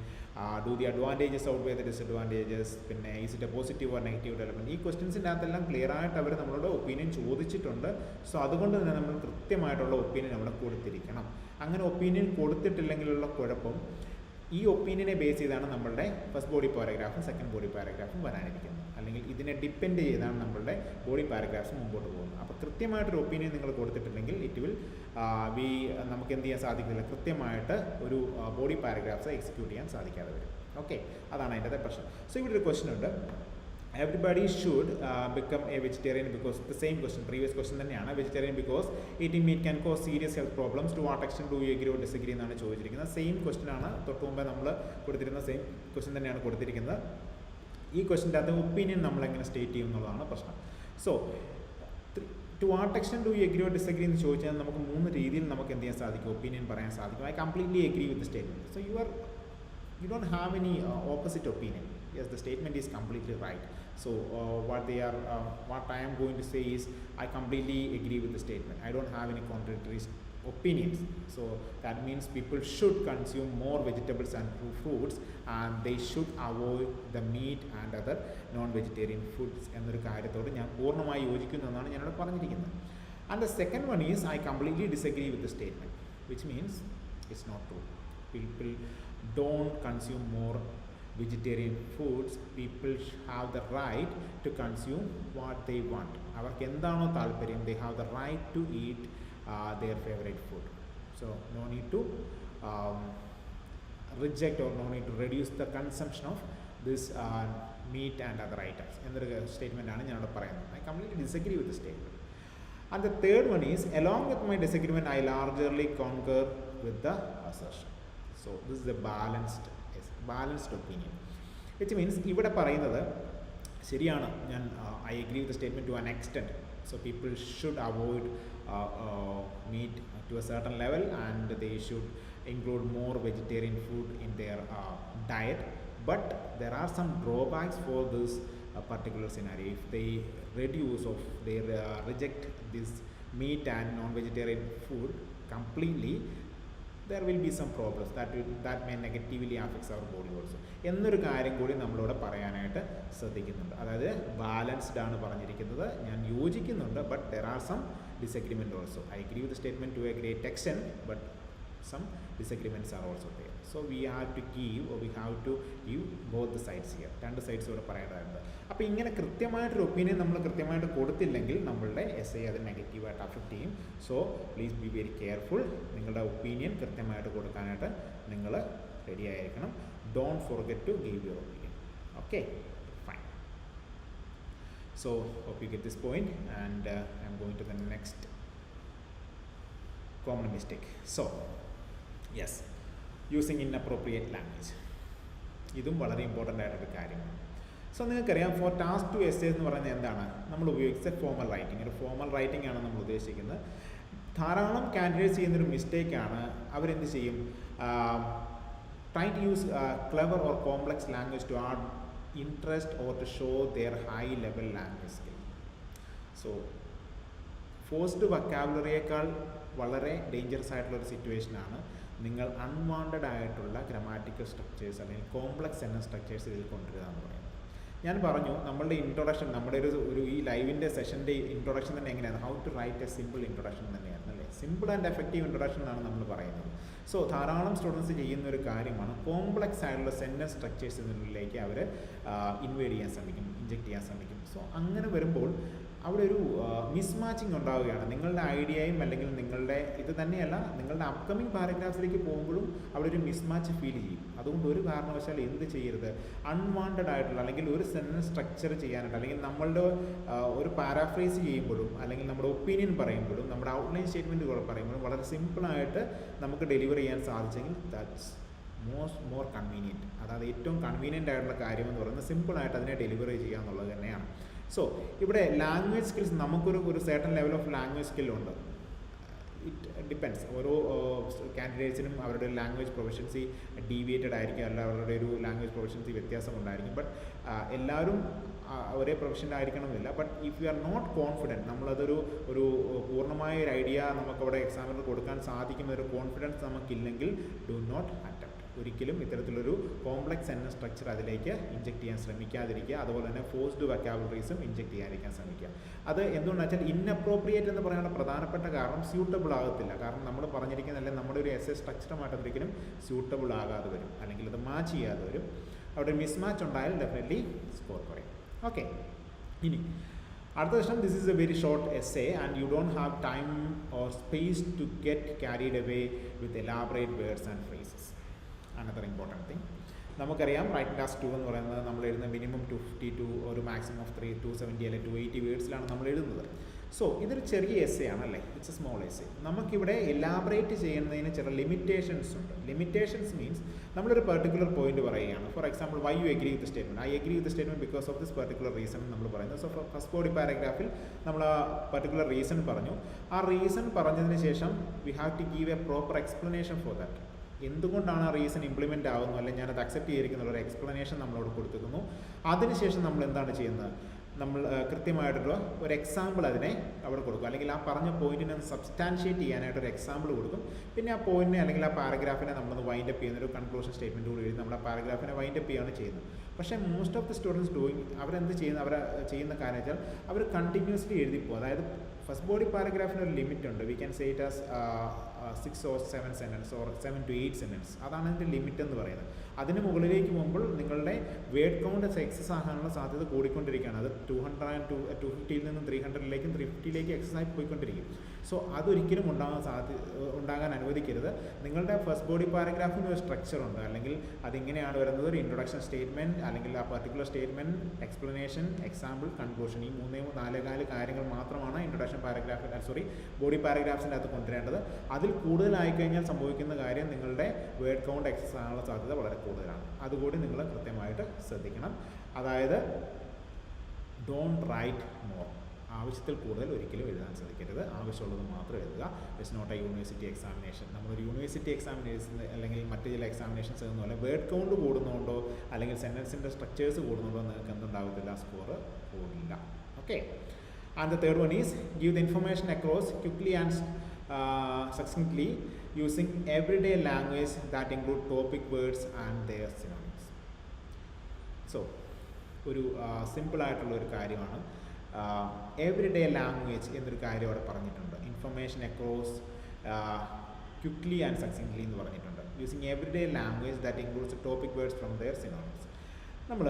do the advantages outweigh the disadvantages, പിന്നെ is it a positive or negative development. ഈ ക്വസ്റ്റ്യൻസിൻ്റെ അകത്തെല്ലാം clear ആയിട്ട് അവർ നമ്മളോട് opinion ചോദിച്ചിട്ടുണ്ട്. So അതുകൊണ്ട് തന്നെ നമ്മൾ കൃത്യമായിട്ടുള്ള ഒപ്പീനിയൻ അവിടെ കൊടുത്തിരിക്കണം. അങ്ങനെ ഒപ്പീനിയൻ കൊടുത്തിട്ടില്ലെങ്കിലുള്ള കുഴപ്പം, ഈ ഒപ്പീനിയനെ ബേസ് ചെയ്താണ് നമ്മളുടെ ഫസ്റ്റ് ബോഡി പാരഗ്രാഫും സെക്കൻഡ് ബോഡി പാരഗ്രാഫും വരാനിരിക്കുന്നത്. അല്ലെങ്കിൽ ഇതിനെ ഡിപ്പെൻഡ് ചെയ്താണ് നമ്മളുടെ ബോഡി പാരഗ്രാഫ്സ് മുമ്പോട്ട് പോകുന്നത്. അപ്പോൾ കൃത്യമായിട്ടൊരു ഒപ്പീനിയൻ നിങ്ങൾ കൊടുത്തിട്ടില്ലെങ്കിൽ ഇറ്റ് വിൽ നമുക്ക് എന്ത് ചെയ്യാൻ സാധിക്കില്ല, കൃത്യമായിട്ട് ഒരു ബോഡി പാരഗ്രാഫ്സ് എക്സിക്യൂട്ട് ചെയ്യാൻ സാധിക്കാതെ വരും. ഓക്കെ, അതാണ് അതിൻ്റെ പ്രശ്നം. സോ ഇവിടെ ഒരു ക്വസ്റ്റൻ ഉണ്ട്, everybody should become a vegetarian because the same question, previous question തന്നെയാണ്. Vegetarian because eating meat can cause serious health problems. To what extent do you agree or disagree എന്നാണ് ചോദിച്ചിരിക്കുന്നത്. Same question ആണ് തൊട്ട് മുമ്പേ നമ്മൾ കൊടുത്തിരുന്ന same question തന്നെയാണ് കൊടുത്തിരിക്കുന്നത്. ഈ ക്വസ്റ്റിൻ്റെ അകത്ത് ഒപ്പീനിയൻ നമ്മളെങ്ങനെ സ്റ്റേറ്റ് ചെയ്യും എന്നുള്ളതാണ് പ്രശ്നം. So to what extent do you agree or disagree എന്ന് ചോദിച്ചാൽ നമുക്ക് 3 രീതിയിൽ നമുക്ക് എന്ത് ചെയ്യാൻ സാധിക്കും, ഒപ്പീനിയൻ പറയാൻ സാധിക്കും. I completely agree with the statement. So you don't have any opposite opinion. Yes, the statement is completely right. So what I am going to say is I completely agree with the statement. I don't have any contradictory opinions. So that means people should consume more vegetables and fruits, and they should avoid the meat and other non-vegetarian foods എന്നൊരു കാര്യത്തോട് ഞാൻ പൂർണ്ണമായി യോജിക്കുന്നു എന്നാണ് ഞാനിവിടെ പറഞ്ഞിരിക്കുന്നത്. And the second one is I completely disagree with the statement, which means it's not true. People don't consume more vegetarian foods. People have the right to consume what they want. അവർക്ക് എന്താണോ താല്പര്യം, they have the right to eat their favorite food. So no need to reject or no need to reduce the consumption of this meat and other items എന്നൊരു statement ആണ് ഞാനിവിടെ പറയുന്നത്. I completely disagree with the statement. And the third one is, along with my disagreement, I largely concur with the assertion. So this is a balanced opinion, which means ഇവിടെ പറയുന്നത് ശരിയാണ്, ഞാൻ I agree with the statement to an extent. So people should avoid meat to a certain level, and they should include more vegetarian food in their diet. But there are some drawbacks for this particular scenario. If they reduce or they reject this meat and non-vegetarian food completely, there will be some problems that may negatively affect our body also എന്നൊരു കാര്യം കൂടി നമ്മളിവിടെ പറയാനായിട്ട് ശ്രദ്ധിക്കുന്നുണ്ട്. അതായത് balanced ആണ് പറഞ്ഞിരിക്കുന്നത്, ഞാൻ യോജിക്കുന്നുണ്ട്, but there are some disagreement also. I agree with statement to a great extent, but some disagreements are also there. So we have to give both the sides here. രണ്ട് സൈഡ്സ് ഇവിടെ പറയേണ്ടതുണ്ട്. അപ്പോൾ ഇങ്ങനെ കൃത്യമായിട്ടൊരു ഒപ്പീനിയൻ നമ്മൾ കൃത്യമായിട്ട് കൊടുത്തില്ലെങ്കിൽ നമ്മളുടെ എസ് ഐ അത് നെഗറ്റീവായിട്ട് അഫക്റ്റ് ചെയ്യും. So please be very careful. നിങ്ങളുടെ ഒപ്പീനിയൻ കൃത്യമായിട്ട് കൊടുക്കാനായിട്ട് നിങ്ങൾ റെഡി ആയിരിക്കണം. Don't forget to give your opinion. Okay, fine. So hope you get this point, and I'm going to the next common mistake. So yes, using inappropriate language. ഇതും വളരെ important ആയിട്ടൊരു കാര്യമാണ്. So നിങ്ങൾക്കറിയാം, four task to essay എന്ന് പറയുന്നത് എന്താണ്, നമ്മൾ ഉപയോഗിച്ച ഫോർമൽ റൈറ്റിംഗ്. ഒരു ഫോർമൽ റൈറ്റിംഗ് ആണ് നമ്മൾ ഉദ്ദേശിക്കുന്നത്. ധാരാളം കാൻഡിഡേറ്റ്സ് ചെയ്യുന്നൊരു മിസ്റ്റേക്കാണ്, അവരെന്ത് ചെയ്യും, try to use clever or complex language to add interest or to show their high level language skill. So forced വൊക്കാബുലറിയേക്കാൾ വളരെ ഡേഞ്ചറസ് ആയിട്ടുള്ളൊരു സിറ്റുവേഷനാണ് നിങ്ങൾ അൺവാണ്ടഡ് ആയിട്ടുള്ള ഗ്രാമാറ്റിക്കൽ സ്ട്രക്ചേഴ്സ് അല്ലെങ്കിൽ കോംപ്ലക്സ് സെൻറ്റൻസ് സ്ട്രക്ചേഴ്സ് ഇതിൽ കൊണ്ടുവരിക എന്ന് പറയുന്നത്. ഞാൻ പറഞ്ഞു, നമ്മളുടെ ഇൻട്രൊഡക്ഷൻ, നമ്മുടെ ഒരു ഈ ലൈവിൻ്റെ സെഷൻ്റെ ഇൻട്രൊഡക്ഷൻ തന്നെ എങ്ങനെയാണ്, how to write a simple introduction തന്നെയാണ് അല്ലേ. സിമ്പിൾ ആൻഡ് എഫക്റ്റീവ് ഇൻട്രൊഡക്ഷൻ എന്നാണ് നമ്മൾ പറയുന്നത്. സോ ധാരാളം സ്റ്റുഡൻസ് ചെയ്യുന്ന ഒരു കാര്യമാണ് കോംപ്ലക്സ് ആയിട്ടുള്ള സെൻറ്റൻസ് സ്ട്രക്ചേഴ്സ് ഇതിനുള്ളിലേക്ക് അവർ ഇൻവേഡ് ചെയ്യാൻ ശ്രമിക്കും, ഇൻജെക്റ്റ് ചെയ്യാൻ ശ്രമിക്കും. സോ അങ്ങനെ വരുമ്പോൾ അവിടെ ഒരു മിസ്മാച്ചിങ് ഉണ്ടാവുകയാണ്. നിങ്ങളുടെ ഐഡിയയും അല്ലെങ്കിൽ നിങ്ങളുടെ ഇത് തന്നെയല്ല, നിങ്ങളുടെ അപ്കമിങ് പാരഗ്രാഫ്സിലേക്ക് പോകുമ്പോഴും അവിടെ ഒരു മിസ്മാച്ച് ഫീൽ ചെയ്യും. അതുകൊണ്ട് ഒരു കാരണവശാൽ എന്ത് ചെയ്യരുത്, അൺവാണ്ടഡ് ആയിട്ടുള്ള അല്ലെങ്കിൽ ഒരു സെൻറ്റൻസ് സ്ട്രക്ചർ ചെയ്യാനായിട്ട്, അല്ലെങ്കിൽ നമ്മളുടെ ഒരു പാരാഫ്രേസ് ചെയ്യുമ്പോഴും അല്ലെങ്കിൽ നമ്മുടെ ഒപ്പീനിയൻ പറയുമ്പോഴും നമ്മുടെ ഔട്ട്ലൈൻ സ്റ്റേറ്റ്മെൻറ്റുകൾ പറയുമ്പോഴും വളരെ സിമ്പിളായിട്ട് നമുക്ക് ഡെലിവർ ചെയ്യാൻ സാധിച്ചെങ്കിൽ ദാറ്റ്സ് മോർ കൺവീനിയൻറ്റ്. അതായത് ഏറ്റവും കൺവീനിയൻ്റ് ആയിട്ടുള്ള കാര്യമെന്ന് പറയുന്നത് സിമ്പിളായിട്ട് അതിനെ ഡെലിവറി ചെയ്യുക എന്നുള്ളത് തന്നെയാണ്. സോ ഇവിടെ ലാംഗ്വേജ് സ്കിൽസ്, നമുക്കൊരു സെർട്ടൺ ലെവൽ ഓഫ് ലാംഗ്വേജ് സ്കില്ലുണ്ട്. ഡിപ്പെൻസ്. ഓരോ കാൻഡിഡേറ്റ്സിനും അവരുടെ ലാംഗ്വേജ് പ്രൊഫഷൻസി ഡീവിയേറ്റഡ് ആയിരിക്കും, അല്ല അവരുടെ ഒരു ലാംഗ്വേജ് പ്രൊഫഷൻസി വ്യത്യാസം ഉണ്ടായിരിക്കും. ബട്ട് എല്ലാവരും ഒരേ പ്രൊഫഷനായിരിക്കണമെന്നില്ല. But if you are not confident, നമ്മളതൊരു പൂർണ്ണമായ ഒരു ഐഡിയ നമുക്കവിടെ എക്സാമിന് കൊടുക്കാൻ സാധിക്കുമെന്നൊരു കോൺഫിഡൻസ് നമുക്കില്ലെങ്കിൽ ഡു നോട്ട് അറ്റംപ്റ്റ്. ഒരിക്കലും ഇത്തരത്തിലൊരു കോംപ്ലക്സ് സെൻറ്റൻസ് സ്ട്രക്ചർ അതിലേക്ക് ഇഞ്ചെക്ട് ചെയ്യാൻ ശ്രമിക്കാതിരിക്കുക. അതുപോലെ തന്നെ ഫോഴ്സ്ഡ് വൊക്കാബുലറീസും ഇഞ്ചെക്ട് ചെയ്യാതിരിക്കാൻ ശ്രമിക്കുക. അത് എന്തുകൊണ്ടാണെന്ന് വെച്ചാൽ ഇൻഅപ്രോപ്രിയേറ്റ് എന്ന് പറയാനുള്ള പ്രധാനപ്പെട്ട കാരണം സ്യൂട്ടബിൾ ആകത്തില്ല. കാരണം നമ്മൾ പറഞ്ഞിരിക്കുന്ന അല്ലെങ്കിൽ നമ്മുടെ ഒരു എസ് എ സ്ട്രക്ചറുമായിട്ട് ഒരിക്കലും സ്യൂട്ടബിൾ ആകാതെ വരും, അല്ലെങ്കിൽ അത് മാച്ച് ചെയ്യാതെ വരും. അവിടെ മിസ്മാച്ച് ഉണ്ടായാൽ ഡെഫിനറ്റ്ലി സ്കോർ കുറയും. ഓക്കെ, ഇനി അടുത്ത പ്രശ്നം. This is a very short essay and you don't have time or space to get carried away with elaborate words and phrases. Another important thing. നമുക്കറിയാം റൈറ്റിംഗ് ടാസ്ക് 2 എന്ന് പറയുന്നത് നമ്മൾ എഴുതുന്ന മിനിമം 250 ഒരു മാക്സിമം ഓഫ് 270 അല്ലെങ്കിൽ 280 വേർഡ്സിലാണ് നമ്മൾ എഴുതുന്നത്. സോ ഇതൊരു ചെറിയ എസ്സേ ആണല്ലേ, ഇറ്റ്സ് എ സ്മോൾ എസ്സേ. നമുക്കിവിടെ എലാബറേറ്റ് ചെയ്യുന്നതിന് ചില ലിമിറ്റേഷൻസ് ഉണ്ട്. ലിമിറ്റേഷൻസ് മീൻസ് നമ്മളൊരു പെർട്ടിക്കുലർ പോയിന്റ് പറയുകയാണ്. For example, why you agree with statement, I agree with statement because of this particular reason നമ്മൾ പറയുന്നത്. സോ ഫസ്റ്റ് ബോഡി പാരഗ്രാഫിൽ നമ്മൾ ആ പെർട്ടിക്കുലർ റീസൺ പറഞ്ഞു. ആ റീസൺ പറഞ്ഞതിന് ശേഷം we have to give a proper explanation for that. എന്തുകൊണ്ടാണ് ആ റീസൺ ഇംപ്ലിമെൻ്റ് ആകുന്നു, അല്ലെങ്കിൽ ഞാനത് അക്സെപ്റ്റ് ചെയ്തിരിക്കുന്ന ഒരു എക്സ്പ്ലനേഷൻ നമ്മളോട് കൊടുത്തിരിക്കുന്നു. അതിനുശേഷം നമ്മൾ എന്താണ് ചെയ്യുന്നത്, നമ്മൾ കൃത്യമായിട്ടുള്ള ഒരു എക്സാമ്പിൾ അതിനെ അവിടെ കൊടുക്കും, അല്ലെങ്കിൽ ആ പറഞ്ഞ പോയിന്റിനെ സബ്സ്റ്റാൻഷിയേറ്റ് ചെയ്യാനായിട്ടൊരു എക്സാമ്പിൾ കൊടുക്കും. പിന്നെ ആ പോയിന്റിനെ അല്ലെങ്കിൽ ആ പാരഗ്രാഫിനെ നമ്മളൊന്ന് വൈൻഡപ്പ് ചെയ്യുന്ന ഒരു കൺക്ലൂഷൻ സ്റ്റേറ്റ്മെൻറ്റ് കൂടി എഴുതി നമ്മൾ ആ പാരഗ്രാഫിനെ വൈൻഡപ്പ് ചെയ്യുകയാണ് ചെയ്യുന്നത്. പക്ഷേ മോസ്റ്റ് ഓഫ് ദി സ്റ്റുഡൻസ് അവരെന്ത് ചെയ്യുന്ന ചെയ്യുന്ന കാര്യം വെച്ചാൽ അവർ കണ്ടിന്യൂസ്ലി എഴുതിപ്പോകും. അതായത് ഫസ്റ്റ് ബോഡി പാരഗ്രാഫിന് ഒരു ലിമിറ്റ് ഉണ്ട്. We can say it as 6 or 7 sentence or 7 to 8 sentence. അതാണ് അതിൻ്റെ ലിമിറ്റ് എന്ന് പറയുന്നത്. അതിന് മുകളിലേക്ക് പോകുമ്പോൾ നിങ്ങളുടെ വേർഡ് കൗണ്ട് എക്സസ് ആകാനുള്ള സാധ്യത കൂടിക്കൊണ്ടിരിക്കുകയാണ്. അത് 250 നിന്നും 300ലേക്കും 350ലേക്ക് എക്സസ് ആയി പോയിക്കൊണ്ടിരിക്കും. സോ അതൊരിക്കലും ഉണ്ടാകാൻ അനുവദിക്കരുത്. നിങ്ങളുടെ ഫസ്റ്റ് ബോഡി പാരഗ്രാഫിന് ഒരു സ്ട്രക്ചർ ഉണ്ട്, അല്ലെങ്കിൽ അതിങ്ങനെയാണ് വരുന്നത്. ഒരു ഇൻട്രൊഡക്ഷൻ സ്റ്റേറ്റ്മെൻറ്റ്, അല്ലെങ്കിൽ ആ particular statement, explanation, example, conclusion. ഈ 3-4 കാര്യങ്ങൾ മാത്രമാണ് ഇൻട്രൊഡക്ഷൻ ബോഡി പാരഗ്രാഫ്സിൻ്റെ അകത്ത് കൊണ്ടുവരേണ്ടത്. അതിൽ കൂടുതലായിക്കഴിഞ്ഞാൽ സംഭവിക്കുന്ന കാര്യം നിങ്ങളുടെ വേർഡ് കൗണ്ട് എക്സസ് ആകാനുള്ള സാധ്യത വളരെ കൂടുതലാണ്. അതുകൂടി നിങ്ങൾ കൃത്യമായിട്ട് ശ്രദ്ധിക്കണം. അതായത് ഡോണ്ട് റൈറ്റ് മോർ. ആവശ്യത്തിൽ കൂടുതൽ ഒരിക്കലും എഴുതാൻ ശ്രമിക്കരുത്. ആവശ്യമുള്ളത് മാത്രം എഴുതുക. It's not a university examination. നമ്മളൊരു യൂണിവേഴ്സിറ്റി എക്സാമിനേഷൻ അല്ലെങ്കിൽ മറ്റ് ചില എക്സാമിനേഷൻസ് എന്നുപോലെ വേർഡ് കൗണ്ട് കൂടുന്നുണ്ടോ അല്ലെങ്കിൽ സെൻറ്റൻസിൻ്റെ സ്ട്രക്ചേഴ്സ് കൂടുന്നുണ്ടോ നിങ്ങൾക്ക് എന്തുണ്ടാകത്തില്ല, സ്കോർ കൂടില്ല. Okay. And the third one is give the information across quickly and succinctly using everyday language that include topic words and their synonyms. So ഒരു സിമ്പിളായിട്ടുള്ള ഒരു കാര്യമാണ്. എവറിഡേ ലാംഗ്വേജ് എന്നൊരു കാര്യം അവിടെ പറഞ്ഞിട്ടുണ്ട്. Information across quickly and succinctly എന്ന് പറഞ്ഞിട്ടുണ്ട്. Using everyday language that includes topic words from their synonyms. നമ്മൾ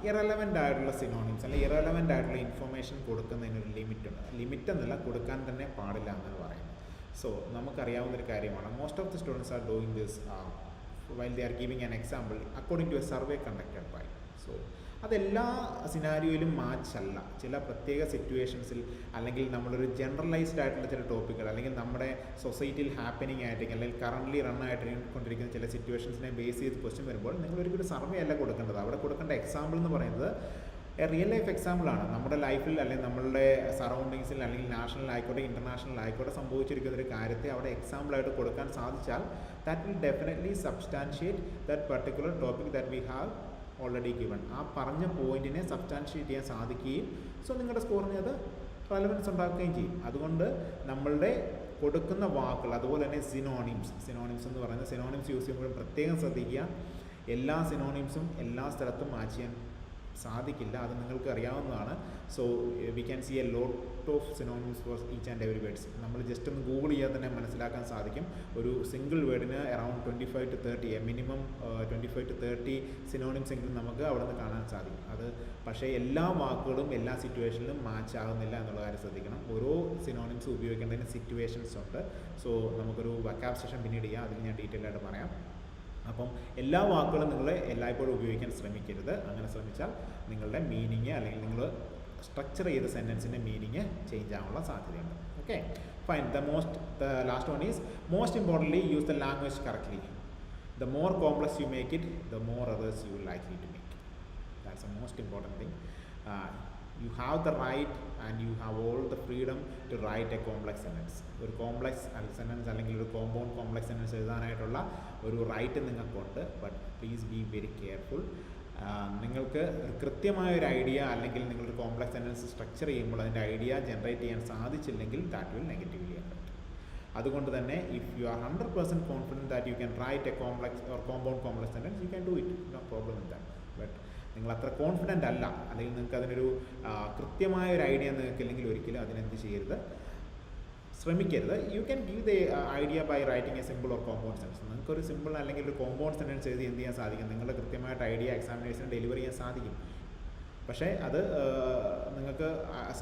ഇറലവൻ്റ് ആയിട്ടുള്ള സിനോണിംസ് അല്ലെങ്കിൽ ഇറലവൻ്റ് ആയിട്ടുള്ള ഇൻഫർമേഷൻ കൊടുക്കുന്നതിനൊരു ലിമിറ്റുണ്ട്. ലിമിറ്റ് എന്നല്ല, കൊടുക്കാൻ തന്നെ പാടില്ല എന്നാണ് പറയുന്നത്. സോ നമുക്കറിയാവുന്നൊരു കാര്യമാണ്. Most of the students are doing this while they are giving an example according to a survey conducted by. So അതെല്ലാ സിനാരിയോയിലും മാച്ച് അല്ല. ചില പ്രത്യേക സിറ്റുവേഷൻസിൽ അല്ലെങ്കിൽ നമ്മളൊരു ജനറലൈസ്ഡ് ആയിട്ടുള്ള ചില ടോപ്പിക്കുകൾ അല്ലെങ്കിൽ നമ്മുടെ സൊസൈറ്റിയിൽ ഹാപ്പനിങ് ആയിട്ട് അല്ലെങ്കിൽ കറൻ്റ്ലി റൺ ആയിട്ട് കൊണ്ടിരിക്കുന്ന ചില സിറ്റുവേഷൻസിനെ ബേസ് ചെയ്ത് ക്വസ്റ്റ്യൻ വരുമ്പോൾ നിങ്ങളൊരിക്കലും സർവേ അല്ല കൊടുക്കേണ്ടത്. അവിടെ കൊടുക്കേണ്ട എക്സാമ്പിൾ എന്ന് പറയുന്നത് റിയൽ ലൈഫ് എക്സാമ്പിളാണ്. നമ്മുടെ ലൈഫിൽ അല്ലെങ്കിൽ നമ്മളുടെ സറൗണ്ടിങ്സിൽ അല്ലെങ്കിൽ നാഷണൽ ആയിക്കോട്ടെ ഇൻ്റർനാഷണൽ ആയിക്കോട്ടെ സംഭവിച്ചിരിക്കുന്ന ഒരു കാര്യത്തെ അവിടെ എക്സാമ്പിളായിട്ട് കൊടുക്കാൻ സാധിച്ചാൽ that will definitely substantiate that particular topic that we have already given. ആ പറഞ്ഞ പോയിന്റിനെ സബ്സ്റ്റാൻഷിയേറ്റ് ചെയ്യാൻ സാധിക്കുകയും സോ നിങ്ങളുടെ സ്കോറിന് അത് റെലവൻസ് ഉണ്ടാക്കുകയും ചെയ്യും. അതുകൊണ്ട് നമ്മളുടെ കൊടുക്കുന്ന വാക്കുകൾ അതുപോലെ തന്നെ സിനോണിംസ് എന്ന് പറയുന്നത് സിനോണിംസ് യൂസ് ചെയ്യുമ്പോഴും പ്രത്യേകം ശ്രദ്ധിക്കുക. എല്ലാ സിനോണിംസും എല്ലാ സ്ഥലത്തും മാച്ച് ചെയ്യാൻ സാധിക്കില്ല, അത് നിങ്ങൾക്ക് അറിയാവുന്നതാണ്. So we can see a lot of synonyms for each and every words. നമ്മൾ ജസ്റ്റ് ഒന്ന് ഗൂഗിൾ ചെയ്യാൻ തന്നെ മനസ്സിലാക്കാൻ സാധിക്കും. ഒരു സിംഗിൾ വേർഡിന് around 25 to 30 minimum 25 to 30 synonyms എങ്കിലും നമുക്ക് അവിടെ നിന്ന് കാണാൻ സാധിക്കും. അത് പക്ഷേ എല്ലാ വാക്കുകളും എല്ലാ സിറ്റുവേഷനിലും മാച്ച് ആകുന്നില്ല എന്നുള്ള കാര്യം ശ്രദ്ധിക്കണം. ഓരോ സിനോണിംസ് ഉപയോഗിക്കേണ്ടതിന് സിറ്റുവേഷൻസ് ഉണ്ട്. സോ നമുക്കൊരു വക്കാബ് സെഷൻ പിന്നീട് ചെയ്യാം, അതിൽ ഞാൻ ഡീറ്റെയിൽ ആയിട്ട് പറയാം. അപ്പം എല്ലാ വാക്കുകളും നിങ്ങൾ എല്ലായ്പ്പോഴും ഉപയോഗിക്കാൻ ശ്രമിക്കരുത്. അങ്ങനെ ശ്രമിച്ചാൽ നിങ്ങളുടെ മീനിങ് അല്ലെങ്കിൽ നിങ്ങൾ സ്ട്രക്ചർ ചെയ്ത സെൻറ്റൻസിൻ്റെ മീനിങ് ചേഞ്ച് ആവാനുള്ള സാധ്യതയുണ്ട്. Okay, fine. The last one is most importantly use the language correctly. The more complex you make it, the more others you likely to make. That's a most important thing. you have the right and you have all the freedom to write a complex sentence. ഒരു complex sentence അല്ലെങ്കിൽ ഒരു compound complex sentence എഴുതാനായിട്ടുള്ള ഒരു right നിങ്ങൾക്കുണ്ട്. But please be very careful. നിങ്ങൾക്ക് ഒരു കൃത്യമായ ഒരു idea അല്ലെങ്കിൽ നിങ്ങളൊരു കോംപ്ലക്സ് സെൻറ്റൻസ് സ്ട്രക്ചർ ചെയ്യുമ്പോൾ അതിൻ്റെ ഐഡിയ ജനറേറ്റ് ചെയ്യാൻ സാധിച്ചില്ലെങ്കിൽ ദാറ്റ് വിൽ നെഗറ്റീവ്ലി അഫക്റ്റ്. അതുകൊണ്ട് തന്നെ if you are 100% confident that you can write a complex or compound complex sentence, you can do it, no problem with that. But നിങ്ങൾ അത്ര confident അല്ല, അല്ലെങ്കിൽ നിങ്ങൾക്ക് അതിനൊരു കൃത്യമായ ഒരു ഐഡിയ നിങ്ങൾക്കില്ലെങ്കിൽ ഒരിക്കലും അതിനെന്ത് ചെയ്യരുത്, ശ്രമിക്കരുത്. You can give the idea by writing a simple or compound sentence. നിങ്ങൾക്കൊരു സിമ്പിൾ അല്ലെങ്കിൽ ഒരു കോമ്പൗണ്ട് സെൻറ്റൻസ് എഴുതി എന്ത് ചെയ്യാൻ സാധിക്കും, നിങ്ങളുടെ കൃത്യമായിട്ട് ഐഡിയ എക്സാമിനേഷന് ഡെലിവർ ചെയ്യാൻ സാധിക്കും. പക്ഷേ അത് നിങ്ങൾക്ക്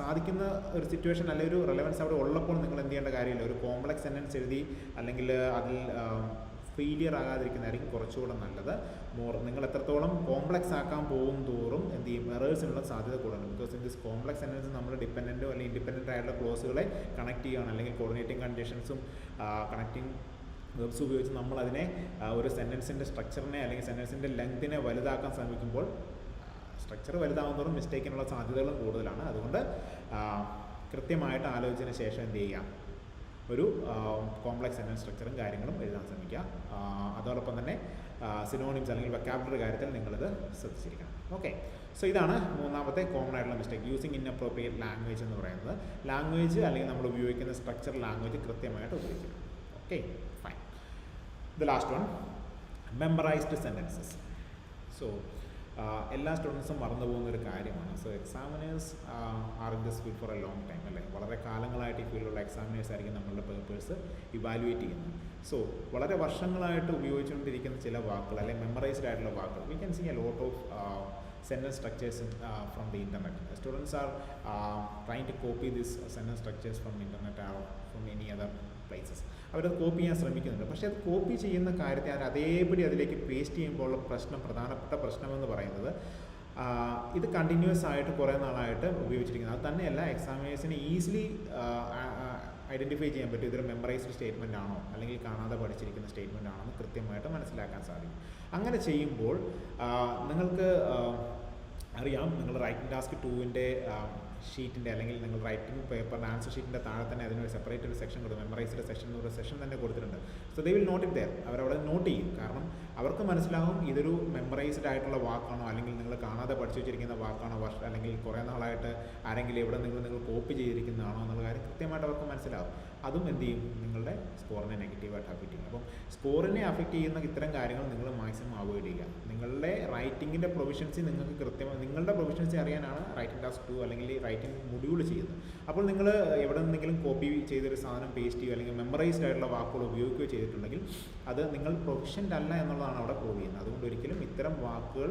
സാധിക്കുന്ന ഒരു സിറ്റുവേഷൻ അല്ലെങ്കിൽ ഒരു റെലവൻസ് അവിടെ ഉള്ളപ്പോൾ നിങ്ങൾ എന്ത് ചെയ്യേണ്ട കാര്യമില്ല. ഒരു കോംപ്ലക്സ് സെൻറ്റൻസ് എഴുതി അല്ലെങ്കിൽ അതിൽ ഫെയിലിയർ ആകാതിരിക്കുന്നതായിരിക്കും കുറച്ചുകൂടെ നല്ലത്. നിങ്ങൾ എത്രത്തോളം കോംപ്ലക്സ് ആക്കാൻ പോകും തോറും എന്ത് ചെയ്യും, എറേഴ്സിനുള്ള സാധ്യത കൂടുതലാണ്. Because in this complex sentence നമ്മൾ ഡിപ്പെൻഡൻറ്റോ അല്ലെങ്കിൽ ഇൻഡിപെൻഡൻ്റ് ആയിട്ടുള്ള ക്ലോസുകളെ കണക്ട് ചെയ്യുകയാണ്, അല്ലെങ്കിൽ കോർഡിനേറ്റിംഗ് കണ്ടീഷൻസും കണക്റ്റിംഗ് വെബ്സ് ഉപയോഗിച്ച് നമ്മളതിനെ ഒരു സെൻറ്റൻസിൻ്റെ സ്ട്രക്ചറിനെ അല്ലെങ്കിൽ സെൻറ്റൻസിൻ്റെ ലെങ്തിനെ വലുതാക്കാൻ ശ്രമിക്കുമ്പോൾ സ്ട്രക്ചർ വലുതാകുന്നതോറും മിസ്റ്റേക്കിനുള്ള സാധ്യതകളും കൂടുതലാണ്. അതുകൊണ്ട് കൃത്യമായിട്ട് ആലോചിച്ചതിന് ശേഷം എന്ത് ചെയ്യുക, ഒരു കോംപ്ലക്സ് സെൻറ്റൻസ് സ്ട്രക്ചറും കാര്യങ്ങളും എഴുതാൻ ശ്രമിക്കുക. അതോടൊപ്പം തന്നെ സിനോണിംസ് അല്ലെങ്കിൽ വൊക്കാബുലറി കാര്യത്തിൽ നിങ്ങളിത് ശ്രദ്ധിച്ചിരിക്കണം. ഓക്കെ, സോ ഇതാണ് മൂന്നാമത്തെ കോമൺ ആയിട്ടുള്ള മിസ്റ്റേക്ക്, യൂസിങ് ഇൻഅപ്രോപ്രിയേറ്റ് ലാംഗ്വേജ് എന്ന് പറയുന്നത്. ലാംഗ്വേജ് അല്ലെങ്കിൽ നമ്മൾ ഉപയോഗിക്കുന്ന സ്ട്രക്ചർ ലാംഗ്വേജ് കൃത്യമായിട്ട് ഉപയോഗിക്കണം. Okay, fine. The last one, മെമ്മറൈസ്ഡ് sentences. So എല്ലാ സ്റ്റുഡൻസും മറന്നു പോകുന്ന ഒരു കാര്യമാണ്. So examiners are in this field four A long time അല്ലേ, വളരെ കാലങ്ങളായിട്ട് ഈ ഫീൽഡിലുള്ള എക്സാമിനേഴ്സ് ആയിരിക്കും നമ്മളുടെ പേപ്പേഴ്സ് ഇവാലുവേറ്റ് ചെയ്യുന്നത്. സോ വളരെ വർഷങ്ങളായിട്ട് ഉപയോഗിച്ചുകൊണ്ടിരിക്കുന്ന ചില വാക്കുകൾ അല്ലെങ്കിൽ മെമ്മറൈസ്ഡ് ആയിട്ടുള്ള വാക്കുകൾ, we can see a lot of sentence structures from the internet. Students are trying to copy these sentence structures from internet or from any other places. അവരത് കോപ്പി ചെയ്യാൻ ശ്രമിക്കുന്നുണ്ട്. പക്ഷേ അത് കോപ്പി ചെയ്യുന്ന കാര്യത്തെ അവർ അതേപടി അതിലേക്ക് പേസ്റ്റ് ചെയ്യുമ്പോൾ പ്രധാനപ്പെട്ട പ്രശ്നമെന്ന് പറയുന്നത് ഇത് കണ്ടിന്യൂസ് ആയിട്ട് കുറേ നാളായിട്ട് ഉപയോഗിച്ചിരിക്കുന്നത്. അത് തന്നെയല്ല, എക്സാമിനേഴ്സിന് ഈസിലി ഐഡൻറ്റിഫൈ ചെയ്യാൻ പറ്റും ഇതൊരു മെമ്മറൈസ്ഡ് സ്റ്റേറ്റ്മെൻ്റ് ആണോ അല്ലെങ്കിൽ കാണാതെ പഠിച്ചിരിക്കുന്ന സ്റ്റേറ്റ്മെൻ്റ് ആണോ എന്ന് കൃത്യമായിട്ട് മനസ്സിലാക്കാൻ സാധിക്കും. അങ്ങനെ ചെയ്യുമ്പോൾ നിങ്ങൾക്ക് അറിയാം, നിങ്ങൾ റൈറ്റിംഗ് ടാസ്ക് 2ൻ്റെ ഷീറ്റിൻ്റെ അല്ലെങ്കിൽ നിങ്ങൾ റൈറ്റിംഗ് പേപ്പറിൻ്റെ ആൻസർ ഷീറ്റിൻ്റെ താഴെ തന്നെ അതിനൊരു സെപ്പറേറ്റ് ഒരു സെക്ഷൻ കൊടുത്തു, മെമ്മറൈസ്ഡ് സെക്ഷൻ എന്നൊരു സെക്ഷൻ തന്നെ കൊടുത്തിട്ടുണ്ട്. So they will note it there. അവരവിടെ നോട്ട് ചെയ്യും. കാരണം അവർക്ക് മനസ്സിലാവും ഇതൊരു മെമ്മറൈസ്ഡ് ആയിട്ടുള്ള വാക്കാണോ അല്ലെങ്കിൽ നിങ്ങൾ കാണാതെ പഠിച്ചു വെച്ചിരിക്കുന്ന വാക്കാണോ, അല്ലെങ്കിൽ കുറേ നാളായിട്ട് ആരെങ്കിലും എവിടെ നിങ്ങൾ കോപ്പി ചെയ്തിരിക്കുന്നതാണോ എന്നുള്ള കാര്യം കൃത്യമായിട്ട് അവർക്ക് മനസ്സിലാവും. അതും എന്ത് ചെയ്യും, നിങ്ങളുടെ സ്കോറിനെ നെഗറ്റീവായിട്ട് അഫക്റ്റ് ചെയ്യും. അപ്പം സ്കോറിനെ അഫക്റ്റ് ചെയ്യുന്ന ഇത്തരം കാര്യങ്ങൾ നിങ്ങൾ മാക്സിമം അവോയ്ഡ് ചെയ്യുക. നിങ്ങളുടെ റൈറ്റിങ്ങിൻ്റെ പ്രൊവിഷൻസി നിങ്ങൾക്ക് കൃത്യമായി നിങ്ങളുടെ പ്രൊവിഷൻസി അറിയാനാണ് റൈറ്റിംഗ് ടാസ്ക് 2 അല്ലെങ്കിൽ റൈറ്റിംഗ് മൊഡ്യൂൾ ചെയ്യുന്നത്. അപ്പോൾ നിങ്ങൾ എവിടെ നിന്നെങ്കിലും കോപ്പി ചെയ്തൊരു സാധനം പേസ്റ്റ് ചെയ്യുക അല്ലെങ്കിൽ മെമ്മറൈസ്ഡ് ആയിട്ടുള്ള വാക്കുകൾ ഉപയോഗിക്കുകയോ ചെയ്തിട്ടുണ്ടെങ്കിൽ അത് നിങ്ങൾ പ്രൊഫഷൻ്റ് അല്ല എന്നുള്ളതാണ് അവിടെ പ്രൂവ് ചെയ്യുന്നത്. അതുകൊണ്ട് ഒരിക്കലും ഇത്തരം വാക്കുകൾ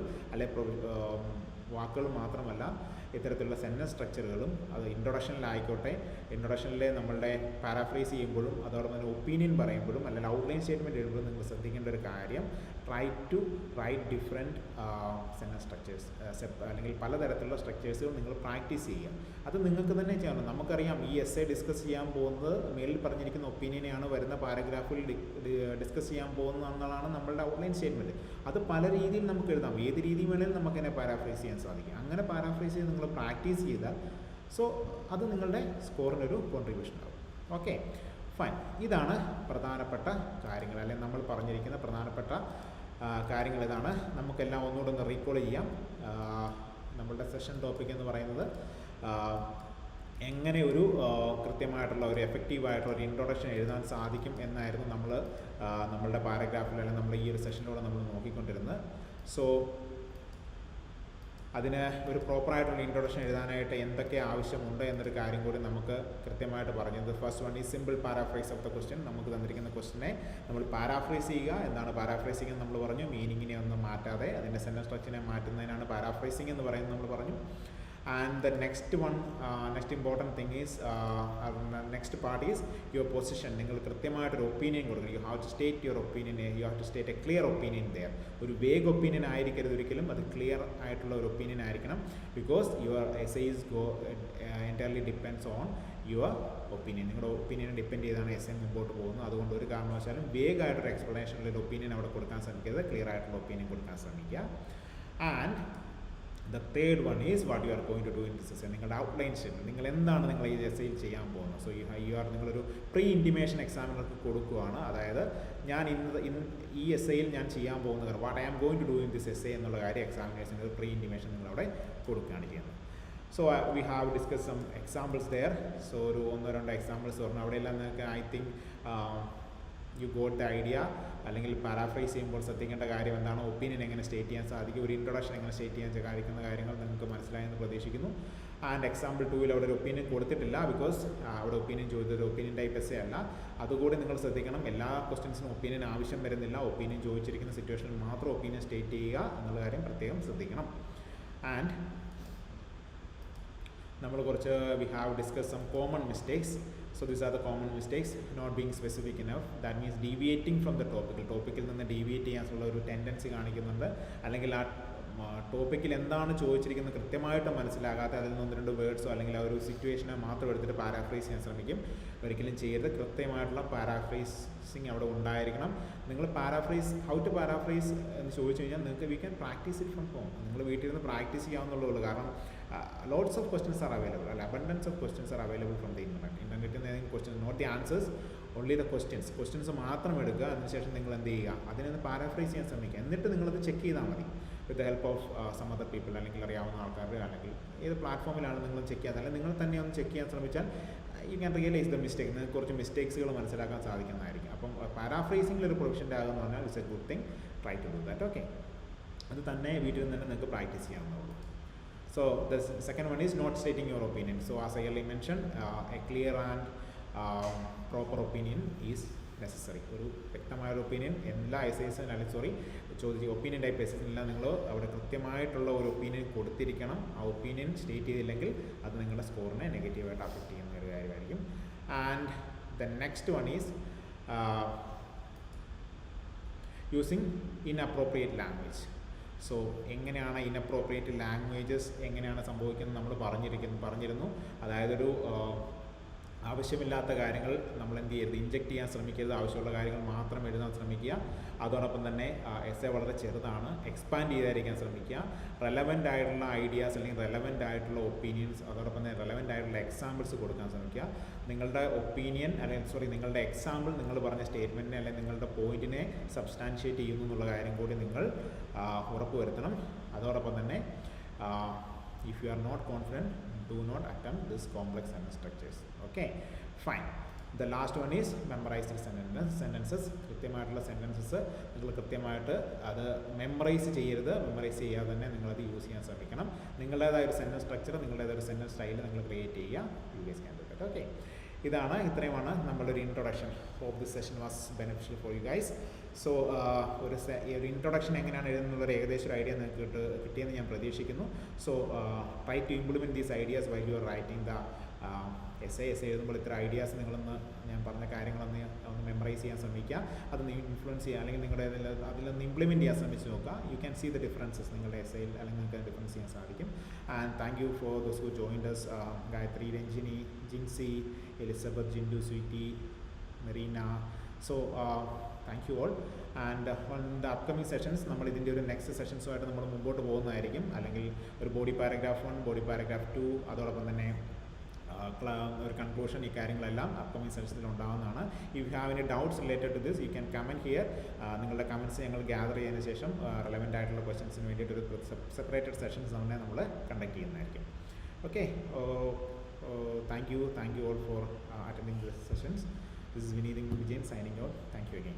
വാക്കുകൾ മാത്രമല്ല, ഇത്തരത്തിലുള്ള സെൻറ്റൻസ് സ്ട്രക്ചറുകളും അത് ഇൻട്രൊഡക്ഷനിലായിക്കോട്ടെ, ഇൻട്രൊഡക്ഷനിലെ നമ്മളുടെ പാരാഫ്രൈസ് ചെയ്യുമ്പോഴും അതോടൊപ്പം തന്നെ ഒപ്പീനിയൻ പറയുമ്പോഴും അല്ലെങ്കിൽ ഔട്ട്ലൈൻ സ്റ്റേറ്റ്മെൻറ്റ് എഴുതുമ്പോഴും നിങ്ങൾ ശ്രദ്ധിക്കേണ്ട ഒരു കാര്യം, try to write different sentence structures അല്ലെങ്കിൽ പലതരത്തിലുള്ള സ്ട്രക്ചേഴ്സുകൾ നിങ്ങൾ പ്രാക്ടീസ് ചെയ്യുക. അത് നിങ്ങൾക്ക് തന്നെ ചെയ്യണം. നമുക്കറിയാം ഈ എസ്സേ ഡിസ്കസ് ചെയ്യാൻ പോകുന്നത് മേലിൽ പറഞ്ഞിരിക്കുന്ന ഒപ്പീനിയനെയാണ് വരുന്ന പാരഗ്രാഫിൽ ഡിസ്കസ് ചെയ്യാൻ പോകുന്നതെന്നുള്ളതാണ് നമ്മളുടെ ഔട്ട്ലൈൻ സ്റ്റേറ്റ്മെൻറ്റ്. അത് പല രീതിയിൽ നമുക്ക് എഴുതാം. ഏത് രീതി വേണമെങ്കിലും നമുക്കതിനെ പാരാഫ്രൈസ് ചെയ്യാൻ സാധിക്കും. അങ്ങനെ പാരാഫ്രൈസ് ചെയ്ത് നിങ്ങൾ പ്രാക്ടീസ് ചെയ്താൽ സോ അത് നിങ്ങളുടെ സ്കോറിനൊരു കോൺട്രിബ്യൂഷൻ ആവും. Okay, fine. ഇതാണ് പ്രധാനപ്പെട്ട കാര്യങ്ങൾ അല്ലെങ്കിൽ നമ്മൾ പറഞ്ഞിരിക്കുന്ന പ്രധാനപ്പെട്ട കാര്യങ്ങൾ ഇതാണ്. നമുക്കെല്ലാം ഒന്നുകൂടെ ഒന്ന് റീകോൾ ചെയ്യാം. നമ്മളുടെ സെഷൻ ടോപ്പിക് എന്ന് പറയുന്നത് എങ്ങനെ ഒരു കൃത്യമായിട്ടുള്ള ഒരു എഫക്റ്റീവായിട്ടുള്ള ഒരു ഇൻട്രൊഡക്ഷൻ എഴുതാൻ സാധിക്കും എന്നായിരുന്നു നമ്മളുടെ പാരഗ്രാഫിൽ അല്ലെങ്കിൽ നമ്മൾ ഈ ഒരു സെഷനിലൂടെ നമ്മൾ നോക്കിക്കൊണ്ടിരുന്നത്. സോ അതിന് ഒരു പ്രോപ്പറായിട്ടുള്ള ഇൻട്രൊഡക്ഷൻ എഴുതാനായിട്ട് എന്തൊക്കെ ആവശ്യമുണ്ട് എന്നൊരു കാര്യം കൂടി നമുക്ക് കൃത്യമായിട്ട് പറഞ്ഞത്. ഫസ്റ്റ് വൺ ഈ simple paraphrase of the question. നമുക്ക് തന്നിരിക്കുന്ന ക്വസ്റ്റ്യനെ നമ്മൾ പാരാഫ്രൈസ് ചെയ്യുക. എന്താണ് പാരാഫ്രൈസിംഗ് എന്ന് നമ്മൾ പറഞ്ഞു, മീനിങ്ങിനെ ഒന്നും മാറ്റാതെ അതിൻ്റെ സെൻറ്റൻസ് സ്ട്രക്ചറിനെ മാറ്റുന്നതിനാണ് പാരാഫ്രൈസിംഗ് എന്ന് പറയുന്നത് നമ്മൾ പറഞ്ഞു. And the next important thing is next part is your position. നിങ്ങൾ കൃത്യമായിട്ടൊരു ഒപ്പീനിയൻ കൊടുക്കണം. You have to state your opinion. You have to state a clear opinion there. ഒരു വേഗ് ഒപ്പീനിയൻ ആയിരിക്കരുത് ഒരിക്കലും, അത് ക്ലിയർ ആയിട്ടുള്ള ഒരു ഒപ്പീനിയൻ ആയിരിക്കണം. Because your essays entirely depends on your opinion. നിങ്ങളുടെ ഒപ്പീനിയനെ ഡിപ്പെൻഡ് ചെയ്താണ് എസ്സേ മുമ്പോട്ട് പോകുന്നത്. അതുകൊണ്ട് ഒരു കാരണവശാലും വേഗ് ആയിട്ടൊരു എക്സ്പ്ലനേഷനിൽ ഒരു ഒപ്പീനിയൻ അവിടെ കൊടുക്കാൻ ശ്രമിക്കരുത്. ക്ലിയർ ആയിട്ടുള്ള ഒപ്പീനിയൻ കൊടുക്കാൻ ശ്രമിക്കുക. And the third one is what you are going to do in this essay. നിങ്ങളുടെ ഔട്ട്ലൈൻ സ്റ്റേറ്റ്മെൻറ്റ്, നിങ്ങൾ എന്താണ് നിങ്ങൾ ഈ എസ്സേയിൽ ചെയ്യാൻ പോകുന്നത്. സോ നിങ്ങളൊരു പ്രീ ഇൻറ്റിമേഷൻ എക്സാമിനർക്ക് കൊടുക്കുകയാണ്. അതായത് ഞാൻ ഈ എസ്സേയിൽ ഞാൻ ചെയ്യാൻ പോകുന്നത് what I am going to do in this essay എന്നുള്ള കാര്യം എക്സാമിനേഴ്സിന് ഒരു പ്രീ ഇൻറ്റിമേഷൻ നിങ്ങളവിടെ കൊടുക്കുകയാണ് ചെയ്യുന്നത്. So we have discuss some examples there. So ഒരു 1-2 എക്സാമ്പിൾസ് പറഞ്ഞു. അവിടെയെല്ലാം നിങ്ങൾക്ക് I think you got the idea. അല്ലെങ്കിൽ പാരാഫ്രൈസ് ചെയ്യുമ്പോൾ ശ്രദ്ധിക്കേണ്ട കാര്യം എന്താണ്, ഒപ്പീനിയൻ എങ്ങനെ സ്റ്റേറ്റ് ചെയ്യാൻ സാധിക്കും, ഒരു ഇൻട്രൊഡക്ഷൻ എങ്ങനെ സ്റ്റേറ്റ് ചെയ്യാൻ സാധിക്കുന്ന കാര്യങ്ങൾ നിങ്ങൾക്ക് മനസ്സിലായെന്ന് പ്രതീക്ഷിക്കുന്നു. ആൻഡ് എക്സാമ്പിൾ 2-ൽ അവിടെ ഒരു ഒപ്പീനിയൻ കൊടുത്തിട്ടില്ല, ബിക്കോസ് അവിടെ ഒപ്പീനിയൻ ചോദിച്ചത് ഒപ്പീനിയൻ ടൈപ്പ് എസ്സേ അല്ല. അതുകൂടി നിങ്ങൾ ശ്രദ്ധിക്കണം. എല്ലാ ക്വസ്റ്റ്യൻസിനും ഒപ്പീനിയൻ ആവശ്യം വരുന്നില്ല. ഒപ്പീനിയൻ ചോദിച്ചിരിക്കുന്ന സിറ്റുവേഷനിൽ മാത്രം ഒപ്പീനിയൻ സ്റ്റേറ്റ് ചെയ്യുക എന്നുള്ള കാര്യം പ്രത്യേകം ശ്രദ്ധിക്കണം. ആൻഡ് നമ്മൾ കുറച്ച് we have discuss some common mistakes. So these are the common mistakes. Not being specific enough, that means deviating from the ടോപ്പിക്കിൽ നിന്ന് ഡീവിയേറ്റ് ചെയ്യാനുള്ള ഒരു ടെൻഡൻസി കാണിക്കുന്നുണ്ട്. അല്ലെങ്കിൽ ആ ടോപ്പിക്കിൽ എന്താണ് ചോദിച്ചിരിക്കുന്നത് കൃത്യമായിട്ട് മനസ്സിലാകാതെ അതിൽ നിന്ന് 1-2 വേർഡ്സോ അല്ലെങ്കിൽ ആ ഒരു സിറ്റുവേഷനെ മാത്രം എടുത്തിട്ട് പാരാഫ്രൈസ് ചെയ്യാൻ ശ്രമിക്കും. ഒരിക്കലും ചെയ്യരുത്. കൃത്യമായിട്ടുള്ള പാരാഫ്രൈസിങ് അവിടെ ഉണ്ടായിരിക്കണം. നിങ്ങൾ ഹൗ ടു പാരാഫ്രൈസ് എന്ന് ചോദിച്ചു കഴിഞ്ഞാൽ നിങ്ങൾക്ക് we can practice it from home. നിങ്ങൾ വീട്ടിൽ നിന്ന് പ്രാക്ടീസ് ചെയ്യാവുന്നുള്ളൂ. കാരണം lots of questions are available, അല്ല abundance of questions are available from the internet. ഇൻ്റർനെറ്റിൽ നിന്ന് questions, not the answers, only the questions മാത്രം എടുക്കുക. അതിനുശേഷം നിങ്ങൾ എന്ത് ചെയ്യുക, അതിനൊന്ന് പാരാഫ്രൈസ് ചെയ്യാൻ ശ്രമിക്കുക. എന്നിട്ട് നിങ്ങളത് ചെക്ക് ചെയ്താൽ മതി with the help of some other people, അല്ലെങ്കിൽ അറിയാവുന്ന ആൾക്കാർ, അല്ലെങ്കിൽ ഏത് പ്ലാറ്റ്ഫോമിലാണ് നിങ്ങൾ ചെക്ക് ചെയ്യാൻ, അല്ലെങ്കിൽ നിങ്ങൾ തന്നെ ഒന്ന് ചെക്ക് ചെയ്യാൻ ശ്രമിച്ചാൽ you can realise the mistake. നിങ്ങൾക്ക് കുറച്ച് മിസ്റ്റേക്സുകൾ മനസ്സിലാക്കാൻ സാധിക്കുന്നതായിരിക്കും. അപ്പം പാരാഫ്രൈസിംഗിൽ ഒരു പ്രൊഫഷൻ്റെ ആകുമെന്ന് പറഞ്ഞാൽ it's a good thing. Try to do that. Okay, അത് തന്നെ വീട്ടിൽ നിന്ന് തന്നെ നിങ്ങൾക്ക് പ്രാക്ടീസ് ചെയ്യാവുന്നതുള്ളൂ. So the second one is not stating your opinion. So as I earlier mentioned, a clear and proper opinion is necessary. ഒരു വ്യക്തമായ ഒരു ഒപ്പീനിയൻ എല്ലാ എസ്സേസിനും, അല്ലെങ്കിൽ ചോദിച്ച ഒപ്പീനിയൻ ടൈപ്പ് എസ്സേസിനെല്ലാം നിങ്ങൾ അവിടെ കൃത്യമായിട്ടുള്ള ഒരു ഒപ്പീനിയൻ കൊടുത്തിരിക്കണം. ആ ഒപ്പീനിയൻ സ്റ്റേറ്റ് ചെയ്തില്ലെങ്കിൽ അത് നിങ്ങളുടെ സ്കോറിനെ നെഗറ്റീവായിട്ട് അഫക്റ്റ് ചെയ്യുന്ന ഒരു കാര്യമായിരിക്കും. And the next one is using inappropriate language. So എങ്ങനെയാണ് ഇൻഅപ്രോപ്രിയേറ്റ് ലാംഗ്വേജസ് എങ്ങനെയാണ് സംഭവിക്കുന്നത് നമ്മൾ പറഞ്ഞിരുന്നു. അതായത് ഒരു ആവശ്യമില്ലാത്ത കാര്യങ്ങൾ നമ്മൾ എന്ത് ചെയ്യരുത്, ഇൻജെക്റ്റ് ചെയ്യാൻ ശ്രമിക്കരുത്. ആവശ്യമുള്ള കാര്യങ്ങൾ മാത്രം എഴുതാൻ ശ്രമിക്കുക. അതോടൊപ്പം തന്നെ എസ്സേ വളരെ ചെറുതാണ്, എക്സ്പാൻഡ് ചെയ്തായിരിക്കാൻ ശ്രമിക്കുക. റെലവൻ്റ് ആയിട്ടുള്ള ഐഡിയാസ് അല്ലെങ്കിൽ റെലവൻ്റ് ആയിട്ടുള്ള ഒപ്പീനിയൻസ്, അതോടൊപ്പം തന്നെ റെലവൻ്റ് ആയിട്ടുള്ള എക്സാമ്പിൾസ് കൊടുക്കാൻ ശ്രമിക്കുക. നിങ്ങളുടെ ഒപ്പീനിയൻ അല്ലെങ്കിൽ നിങ്ങളുടെ എക്സാമ്പിൾ നിങ്ങൾ പറഞ്ഞ സ്റ്റേറ്റ്മെൻറ്റിനെ അല്ലെങ്കിൽ നിങ്ങളുടെ പോയിൻറ്റിനെ സബ്സ്റ്റാൻഷിയേറ്റ് ചെയ്യുന്നു എന്നുള്ള കാര്യം കൂടി നിങ്ങൾ ഉറപ്പുവരുത്തണം. അതോടൊപ്പം തന്നെ if you are not confident, do not attempt this complex sentence structures. Okay, fine. The last one is memorized sentences. കൃത്യമായിട്ടുള്ള സെൻറ്റൻസസ് നിങ്ങൾ കൃത്യമായിട്ട് അത് മെമ്മറൈസ് ചെയ്യരുത്. മെമ്മറൈസ് ചെയ്യാതെ തന്നെ നിങ്ങളത് യൂസ് ചെയ്യാൻ ശ്രമിക്കണം. നിങ്ങളുടേതായ ഒരു സെൻറ്റൻസ് സ്ട്രക്ചർ, നിങ്ങളുടേതായ ഒരു സെൻറ്റൻസ് സ്റ്റൈൽ നിങ്ങൾ ക്രിയേറ്റ് ചെയ്യുക. You guys can do it. Okay, ഇത്രയുമാണ് നമ്മളുടെ ഒരു introduction. Hope this session was beneficial for you guys. So ഒരു ഇൻട്രൊഡക്ഷൻ എങ്ങനെയാണ് എഴുതുന്നുള്ളൊരു ഏകദേശം ഒരു ഐഡിയ നിങ്ങൾക്ക് കിട്ടിയെന്ന് ഞാൻ പ്രതീക്ഷിക്കുന്നു. So try to implement these ideas while you are writing the essay എഴുതുമ്പോൾ ഇത്ര ഐഡിയാസ് നിങ്ങളൊന്ന് ഞാൻ പറഞ്ഞ കാര്യങ്ങളൊന്ന് മെമ്മറൈസ് ചെയ്യാൻ ശ്രമിക്കുക. അതൊന്ന് ഇൻഫ്ലുവൻസ് ചെയ്യുക, അല്ലെങ്കിൽ നിങ്ങളുടെ അതിലൊന്ന് ഇംപ്ലിമെൻറ്റ് ചെയ്യാൻ ശ്രമിച്ച് നോക്കുക. You can see the differences നിങ്ങളുടെ എസ്സേയിൽ, അല്ലെങ്കിൽ നിങ്ങൾക്ക് ഡിഫറൻസ് ചെയ്യാൻ സാധിക്കും. And thank you for those who joined us, Gayathri, Ranjini, Jincy, Elizabeth, Jindu, Sweety, Marina. So thank you all. And on the upcoming sessions നമ്മൾ ഇതിൻ്റെ ഒരു നെക്സ്റ്റ് സെഷൻസുമായിട്ട് നമ്മൾ മുമ്പോട്ട് പോകുന്നതായിരിക്കും. അല്ലെങ്കിൽ ഒരു ബോഡി പാരഗ്രാഫ് 1, ബോഡി പാരഗ്രാഫ് 2, അതോടൊപ്പം തന്നെ ഒരു കൺക്ലൂഷൻ, ഈ കാര്യങ്ങളെല്ലാം അപ്കമിങ് സെഷൻസിൽ ഉണ്ടാകുന്നതാണ്. If you have any doubts related to this, you can comment here. നിങ്ങളുടെ കമൻറ്റ്സ് ഞങ്ങൾ ഗ്യാദർ ചെയ്തതിന് ശേഷം റെലവൻ്റ് ആയിട്ടുള്ള ക്വസ്റ്റ്യൻസിന് വേണ്ടിയിട്ട് ഒരു സെപ്പറേറ്റഡ് സെഷൻസ് തന്നെ നമ്മൾ കണ്ടക്ട് ചെയ്യുന്നതായിരിക്കും. Okay, thank you all for attending the sessions. This is Vineet Vijayan signing out. Thank you again.